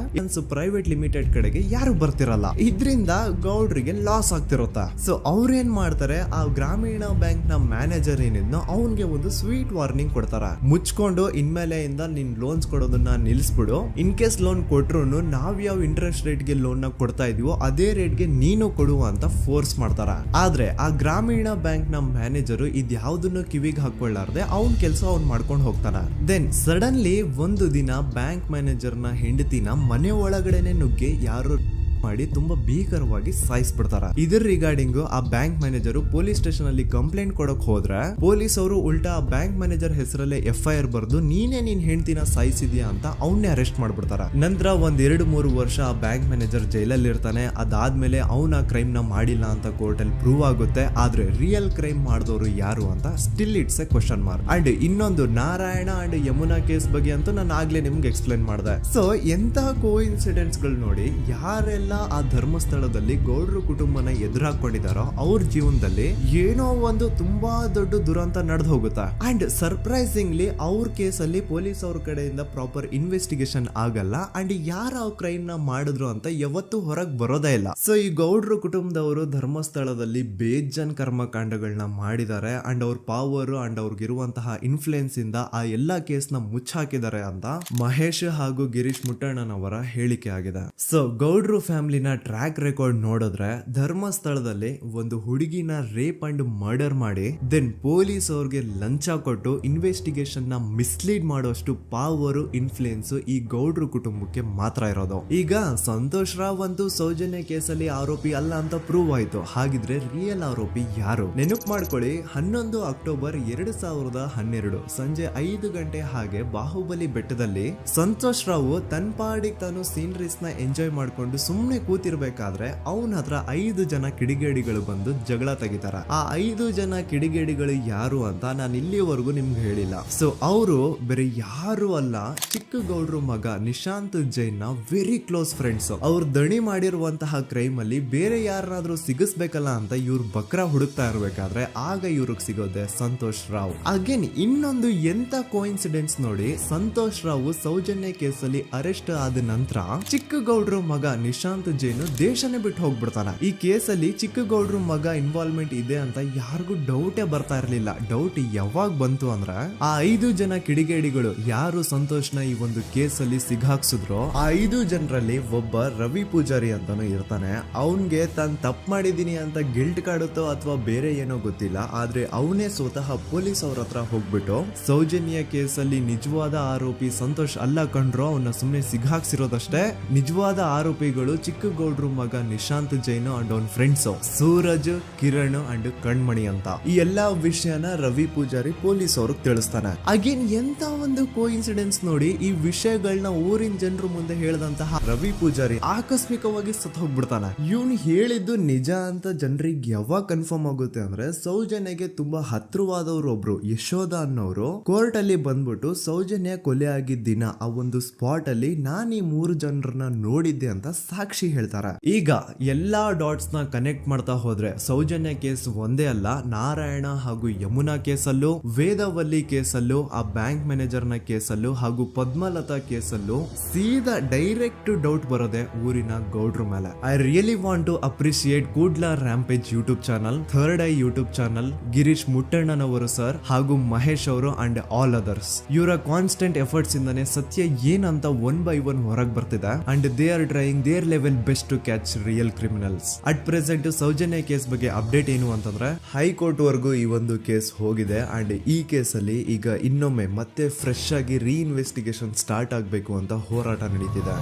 A: ಪ್ರೈವೇಟ್ ಲಿಮಿಟೆಡ್ ಕಡೆಗೆ ಯಾರು ಬರ್ತಿರಲ್ಲ. ಇದರಿಂದ ಗೌಡ್ರಿಗೆ ಲಾಸ್ ಆಗ್ತಿರುತ್ತಾ. ಸೊ ಅವ್ರೇನ್ ಮಾಡ್ತಾರೆ, ಆ ಗ್ರಾಮೀಣ ಬ್ಯಾಂಕ್ ನ ಮ್ಯಾನೇಜರ್ ಏನಿದ್ನೋ ಅವನ್ಗೆ ಒಂದು ಸ್ವೀಟ್ ವಾರ್ನಿಂಗ್ ಕೊಡ್ತಾರ, ಮುಚ್ಕೊಂಡು ಇನ್ಮೇಲೆ ಇಂದ ನಿನ್ ಲೋನ್ಸ್ ಕೊಡೋದನ್ನ ನಿಲ್ಸ್ಬಿಡು. ಇನ್ ಕೇಸ್ ಲೋನ್ ಕೊಟ್ರು ನಾವ್ ಯಾವ ಇಂಟ್ರೆಸ್ಟ್ ರೇಟ್ ಗೆ ಲೋನ್ ನ ಕೊಡ್ತಾ ಇದೀವೋ ಅದೇ ರೇಟ್ ಗೆ ನೀನು ಕೊಡುವ ಅಂತ ಫೋರ್ಸ್ ಮಾಡ್ತಾರ. ಆದ್ರೆ ಆ ಗ್ರಾಮೀಣ ಬ್ಯಾಂಕ್ ನ ಮ್ಯಾನೇಜರ್ ಇದ್ಯಾವುದನ್ನು ಕಿವಿಗೆ ಹಾಕೊಳ್ಳಾರ್ದೆ ಅವನ್ ಕೆಲಸ ಅವ್ನ್ ಮಾಡ್ಕೊಂಡು ಹೋಗ್ತಾನ. ದೆನ್ ಸಡನ್ಲಿ ಒಂದು ದಿನ ಬ್ಯಾಂಕ್ ಮ್ಯಾನೇಜರ್ ನ ಹೆಂಡತಿನ ಮನೆ ಒಳಗಡೆನೆ ನುಗ್ಗಿ ಯಾರು ಮಾಡಿ ತುಂಬಾ ಭೀಕರವಾಗಿ ಸಾಯಿಸ್ಬಿಡ್ತಾರ. ಇದರ ರಿಗಾರ್ಡಿಂಗ್ ಆ ಬ್ಯಾಂಕ್ ಮ್ಯಾನೇಜರ್ ಪೊಲೀಸ್ ಸ್ಟೇಷನ್ ಅಲ್ಲಿ ಕಂಪ್ಲೇಂಟ್ ಕೊಡಕ್ ಹೋದ್ರೆ ಪೊಲೀಸ್ ಅವರು ಉಲ್ಟಾ ಆ ಬ್ಯಾಂಕ್ ಮ್ಯಾನೇಜರ್ ಹೆಸರಲ್ಲೇ FIR ಬರ್ದು ನೀನೇ ನಿನ್ ಹೆಂಡತಿನ ಸಾಯಿಸಿದ್ಯಾ ಅಂತ ಅವನ್ನೇ ಅರೆಸ್ಟ್ ಮಾಡ್ಬಿಡ್ತಾರ. ನಂತರ 1-2-3 ವರ್ಷ ಆ ಬ್ಯಾಂಕ್ ಮ್ಯಾನೇಜರ್ ಜೈಲಲ್ಲಿ ಇರ್ತಾನೆ. ಅದಾದ್ಮೇಲೆ ಅವನ ಕ್ರೈಮ್ ನ ಮಾಡಿಲ್ಲ ಅಂತ ಕೋರ್ಟ್ ಅಲ್ಲಿ ಪ್ರೂವ್ ಆಗುತ್ತೆ. ಆದ್ರೆ ರಿಯಲ್ ಕ್ರೈಮ್ ಮಾಡಿದವರು ಯಾರು ಅಂತ still it's A question mark. And ಇನ್ನೊಂದು ನಾರಾಯಣ ಅಂಡ್ ಯಮುನಾ ಕೇಸ್ ಬಗ್ಗೆ ಅಂತೂ ನಾನು ಆಗ್ಲೇ ನಿಮ್ಗೆ ಎಕ್ಸ್ಪ್ಲೇನ್ ಮಾಡಿದೆ. ಸೊ ಎಂತಹ ಕೋ ಇನ್ಸಿಡೆಂಟ್ಸ್ ಗಳು ನೋಡಿ, ಯಾರೆಲ್ಲ ಆ ಧರ್ಮಸ್ಥಳದಲ್ಲಿ ಗೌಡ್ರು ಕುಟುಂಬನ ಎದುರಾಕೊಂಡಿದಾರೋ ಅವ್ರ ಜೀವನದಲ್ಲಿ ಏನೋ ಒಂದು ತುಂಬಾ ದೊಡ್ಡ ದುರಂತ ನಡೆದು ಹೋಗುತ್ತಾ. ಅಂಡ್ ಸರ್ಪ್ರೈಸಿಂಗ್ಲಿ ಅವ್ರ ಕೇಸಲ್ಲಿ ಪೊಲೀಸ್ ಅವ್ರ ಕಡೆಯಿಂದ ಪ್ರಾಪರ್ ಇನ್ವೆಸ್ಟಿಗೇಷನ್ ಆಗಲ್ಲ. ಅಂಡ್ ಯಾರ ಆ ಕ್ರೈಮ್ ನ ಮಾಡಿದ್ರು ಅಂತ ಯಾವತ್ತೂ ಹೊರಗೆ ಬರೋದೇ ಇಲ್ಲ. ಸೊ ಈ ಗೌಡ್ರು ಕುಟುಂಬದವರು ಧರ್ಮಸ್ಥಳದಲ್ಲಿ ಬೇಜನ್ ಕರ್ಮಕಾಂಡಗಳನ್ನ ಮಾಡಿದ್ದಾರೆ. ಅಂಡ್ ಅವ್ರ ಪವರ್ ಅಂಡ್ ಅವ್ರಿಗಿರುವಂತಹ ಇನ್ಫ್ಲೂಯೆನ್ಸ್ ಇಂದ ಆ ಎಲ್ಲಾ ಕೇಸ್ ನ ಮುಚ್ಚಾಕಿದ್ದಾರೆ ಅಂತ ಮಹೇಶ್ ಹಾಗೂ ಗಿರೀಶ್ ಮುಟ್ಟಣ್ಣನವರ ಹೇಳಿಕೆ ಆಗಿದೆ. ಸೊ ಗೌಡ್ರು ಫ್ಯಾಮಿಲಿನ ಟ್ರ್ಯಾಕ್ ರೆಕಾರ್ಡ್ ನೋಡಿದ್ರೆ ಧರ್ಮಸ್ಥಳದಲ್ಲಿ ಒಂದು ಹುಡುಗಿನ ರೇಪ್ ಅಂಡ್ ಮರ್ಡರ್ ಮಾಡಿ ದೆನ್ ಪೊಲೀಸ್ ಅವ್ರಿಗೆ ಲಂಚ ಕೊಟ್ಟು ಇನ್ವೆಸ್ಟಿಗೇಷನ್ ನ ಮಿಸ್ಲೀಡ್ ಮಾಡೋಷ್ಟು ಪವರ್ ಇನ್ಫ್ಲೂಯೆನ್ಸ್ ಈ ಗೌಡ್ರು ಕುಟುಂಬಕ್ಕೆ ಮಾತ್ರ ಇರೋದು. ಈಗ ಸಂತೋಷ್ ರಾವ್ ಅಂತೂ ಸೌಜನ್ಯ ಕೇಸಲ್ಲಿ ಆರೋಪಿ ಅಲ್ಲ ಅಂತ ಪ್ರೂವ್ ಆಯ್ತು. ಹಾಗಿದ್ರೆ ರಿಯಲ್ ಆರೋಪಿ ಯಾರು? ನೆನಪು ಮಾಡ್ಕೊಳ್ಳಿ, 11 ಅಕ್ಟೋಬರ್ 2012 ಸಂಜೆ 5 ಗಂಟೆ ಹಾಗೆ ಬಾಹುಬಲಿ ಬೆಟ್ಟದಲ್ಲಿ ಸಂತೋಷ್ ರಾವ್ ತನ್ನ ಪಾಡಿಗೆ ತಾನು ಸೀನರೀಸ್ ನ ಎಂಜಾಯ್ ಮಾಡ್ಕೊಂಡು ಸುಮ್ಮನೆ ಕೂತಿರ್ಬೇಕಾದ್ರೆ ಅವನ ಹತ್ರ 5 ಜನ ಕಿಡಿಗೇಡಿಗಳು ಬಂದು ಜಗಳ ತೆಗಿತಾರ. ಆ 5 ಜನ ಕಿಡಿಗೇಡಿಗಳು ಯಾರು ಅಂತ ನಾನು ಇಲ್ಲಿವರೆಗೂ ನಿಮ್ಗೆ ಹೇಳಿಲ್ಲ. ಸೊ ಅವರು ಬೇರೆ ಯಾರು ಅಲ್ಲ, ಚಿಕ್ಕ ಗೌಡ್ರು ಮಗ ನಿಶಾಂತ್ ಜೈನ್ ನ ವೆರಿ ಕ್ಲೋಸ್ ಫ್ರೆಂಡ್ಸ್. ಅವ್ರು ದಣಿ ಮಾಡಿರುವಂತಹ ಕ್ರೈಮ್ ಅಲ್ಲಿ ಬೇರೆ ಯಾರನ್ನಾದ್ರೂ ಸಿಗಿಸ್ಬೇಕಲ್ಲ ಅಂತ ಇವ್ರು ಬಕ್ರ ಹುಡುಕ್ತಾ ಇರ್ಬೇಕಾದ್ರೆ ಆಗ ಇವ್ರಿಗೆ ಸಿಗೋದೆ ಸಂತೋಷ್ ರಾವ್. ಅಗೇನ್ ಇನ್ನೊಂದು ಎಂತ ಕೋಇನ್ಸಿಡೆನ್ಸ್ ನೋಡಿ, ಸಂತೋಷ್ ರಾವ್ ಸೌಜನ್ಯ ಕೇಸಲ್ಲಿ ಅರೆಸ್ಟ್ ಆದ ನಂತರ ಚಿಕ್ಕ ಗೌಡ್ರು ಮಗ ನಿಶಾಂತ್ ಜೈನ್ ದೇಶನೇ ಬಿಟ್ಟು ಹೋಗ್ಬಿಡ್ತಾನೆ. ಈ ಕೇಸಲ್ಲಿ ಚಿಕ್ಕ ಗೌಡ್ರು ಮಗ ಇನ್ವಾಲ್ವ್ಮೆಂಟ್ ಇದೆ ಅಂತ ಯಾರಿಗೂ ಡೌಟೇ ಬರ್ತಾ ಇರ್ಲಿಲ್ಲ. ಡೌಟ್ ಯಾವಾಗ ಬಂತು ಅಂದ್ರೆ ಆ 5 ಜನ ಕಿಡಿಗೇಡಿಗಳು ಯಾರು ಸಂತೋಷ್ನ ಈ ಒಂದು ಕೇಸಲ್ಲಿ ಸಿಗಾಕ್ಸಿದ್ರು ಆ 5 ಜನರಲ್ಲಿ ಒಬ್ಬ ರವಿ ಪೂಜಾರಿ ಅಂತಾನು ಇರ್ತಾನೆ. ಅವನ್ಗೆ ತಾನು ತಪ್ಪು ಮಾಡಿದೀನಿ ಅಂತ ಗಿಲ್ಟ್ ಕಾಡುತ್ತೋ ಅಥವಾ ಬೇರೆ ಏನೋ ಗೊತ್ತಿಲ್ಲ, ಆದ್ರೆ ಅವನೇ ಸ್ವತಃ ಪೊಲೀಸ್ ಅವ್ರ ಹತ್ರ ಹೋಗ್ಬಿಟ್ಟು ಸೌಜನ್ಯ ಕೇಸಲ್ಲಿ ನಿಜವಾದ ಆರೋಪಿ ಸಂತೋಷ್ ಅಲ್ಲ ಕಂಡ್ರು, ಅವನ್ನ ಸುಮ್ನೆ ಸಿಗಾಕ್ಸಿರೋದಷ್ಟೇ, ನಿಜವಾದ ಆರೋಪಿಗಳು ಚಿಕ್ಕ ಗೌಡ್ರು ಮಗ ನಿಶಾಂತ್ ಜೈನ್ ಅಂಡ್ ಅವನ್ ಫ್ರೆಂಡ್ಸ್ ಸೂರಜ್, ಕಿರಣ್ ಅಂಡ್ ಕಣ್ಮಣಿ ಅಂತ. ಈ ಎಲ್ಲಾ ವಿಷಯನ ರವಿ ಪೂಜಾರಿ ಪೊಲೀಸ್ ಅವ್ರಿಗೆ ತಿಳಿಸ್ತಾನೆ. ಅಗೇನ್ ಎಂತ ಒಂದು ಕೋಇನ್ಸಿಡೆನ್ಸ್ ನೋಡಿ, ಈ ವಿಷಯಗಳನ್ನ ಊರಿನ ಜನರು ಮುಂದೆ ಹೇಳಿದಂತಹ ರವಿ ಪೂಜಾರಿ ಆಕಸ್ಮಿಕವಾಗಿ ಸತ್ ಹೋಗ್ಬಿಡ್ತಾನೆ. ಇವನು ಹೇಳಿದ್ದು ನಿಜ ಅಂತ ಜನರಿಗೆ ಯಾವಾಗ ಕನ್ಫರ್ಮ್ ಆಗುತ್ತೆ ಅಂದ್ರೆ ಸೌಜನ್ಯಗೆ ತುಂಬಾ ಹತ್ರವಾದವ್ರು ಒಬ್ರು ಯಶೋಧ ಅನ್ನೋರು ಕೋರ್ಟ್ ಅಲ್ಲಿ ಬಂದ್ಬಿಟ್ಟು ಸೌಜನ್ಯ ಕೊಲೆ ಆಗಿದ್ದ ದಿನ ಆ ಒಂದು ಸ್ಪಾಟ್ ಅಲ್ಲಿ ನಾನು ಈ 3 ಜನರನ್ನ ನೋಡಿದ್ದೆ ಅಂತ ಸಾಕ್ಷಿ ಹೇಳ್ತಾರೆ. ಈಗ ಎಲ್ಲಾ ಡಾಟ್ಸ್ ನ ಕನೆಕ್ಟ್ ಮಾಡ್ತಾ ಹೋದ್ರೆ ಸೌಜನ್ಯ ಕೇಸ್ ಒಂದೇ ಅಲ್ಲ, ನಾರಾಯಣ ಹಾಗೂ ಯಮುನಾ ಕೇಸಲ್ಲೂ, ವೇದವಲ್ಲಿ ಕೇಸಲ್ಲೂ, ಆ ಬ್ಯಾಂಕ್ ಮ್ಯಾನೇಜರ್ ನ ಕೇಸಲ್ಲೂ ಹಾಗೂ ಪದ್ಮಲತಾ ಕೇಸಲ್ಲೂ ಸೀದಾ ಡೈರೆಕ್ಟ್ ಡೌಟ್ ಬರೋದೆ ಊರಿನ ಗೌಡ್ರ ಮೇಲೆ. I really want to appreciate Kudla rampage YouTube channel, third eye YouTube channel, Girish Muttannanavar sir ಹಾಗೂ ಮಹೇಶ್ ಅವರು ಅಂಡ್ ಆಲ್ ಅದರ್ಸ್. ಇವರ ಕಾನ್ಸ್ಟೆಂಟ್ ಎಫರ್ಟ್ಸ್ ಇಂದಾನೆ ಸತ್ಯ ಏನಂತ 1 by 1 ಹೊರಗೆ ಬರ್ತಿದೆ and they are trying their level best to catch real criminals. At present Soujanya case ಬಗ್ಗೆ update ಏನು ಅಂತಂದ್ರೆ ಹೈಕೋರ್ಟ್ ವರೆಗೂ ಈ ಒಂದು ಕೇಸ್ ಹೋಗಿದೆ ಅಂಡ್ ಈ ಕೇಸಲ್ಲಿ ಈಗ ಇನ್ನೊಮ್ಮೆ ಮತ್ತೆ ಫ್ರೆಶ್ ಆಗಿ ರೀಇನ್ವೆಸ್ಟಿಗೇಷನ್ ಸ್ಟಾರ್ಟ್ ಆಗಬೇಕು ಅಂತ ಹೋರಾಟ ನಡೀತಿದೆ.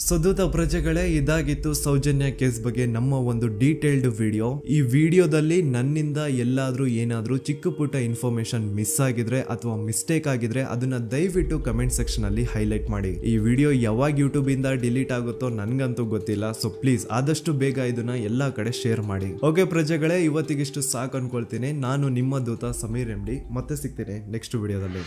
A: ಸದುತ ಪ್ರಜೆಗಳೇ, ಇದಾಗಿತ್ತು ಸೌಜನ್ಯ ಕೇಸ್ ಬಗ್ಗೆ ನಮ್ಮ ಒಂದು ಡೀಟೇಲ್ಡ್ ವಿಡಿಯೋ. ಈ ವಿಡಿಯೋದಲ್ಲಿ ನನ್ನಿಂದ ಎಲ್ಲಾದ್ರೂ ಏನಾದ್ರೂ ಚಿಕ್ಕ ಪುಟ್ಟ ಇನ್ಫಾರ್ಮೇಶನ್ ಮಿಸ್ ಆಗಿದ್ರೆ ಅಥವಾ ಮಿಸ್ಟೇಕ್ ಆಗಿದ್ರೆ ಅದನ್ನ ದಯವಿಟ್ಟು ಕಮೆಂಟ್ ಸೆಕ್ಷನ್ ಅಲ್ಲಿ ಹೈಲೈಟ್ ಮಾಡಿ. ಈ ವಿಡಿಯೋ ಯಾವಾಗ ಯೂಟ್ಯೂಬ್ ಇಂದ ಡಿಲೀಟ್ ಆಗುತ್ತೋ ನನ್ಗಂತೂ ಗೊತ್ತಿಲ್ಲ. ಸೊ ಪ್ಲೀಸ್ ಆದಷ್ಟು ಬೇಗ ಇದನ್ನ ಎಲ್ಲಾ ಕಡೆ ಶೇರ್ ಮಾಡಿ. ಓಕೆ ಪ್ರಜೆಗಳೇ, ಇವತ್ತಿಗಿಷ್ಟು ಸಾಕು ಅನ್ಕೊಳ್ತೀನಿ. ನಾನು ನಿಮ್ಮ ದೂತ ಸಮೀರ್ MD. ಮತ್ತೆ ಸಿಗ್ತೀನಿ ನೆಕ್ಸ್ಟ್ ವಿಡಿಯೋದಲ್ಲಿ.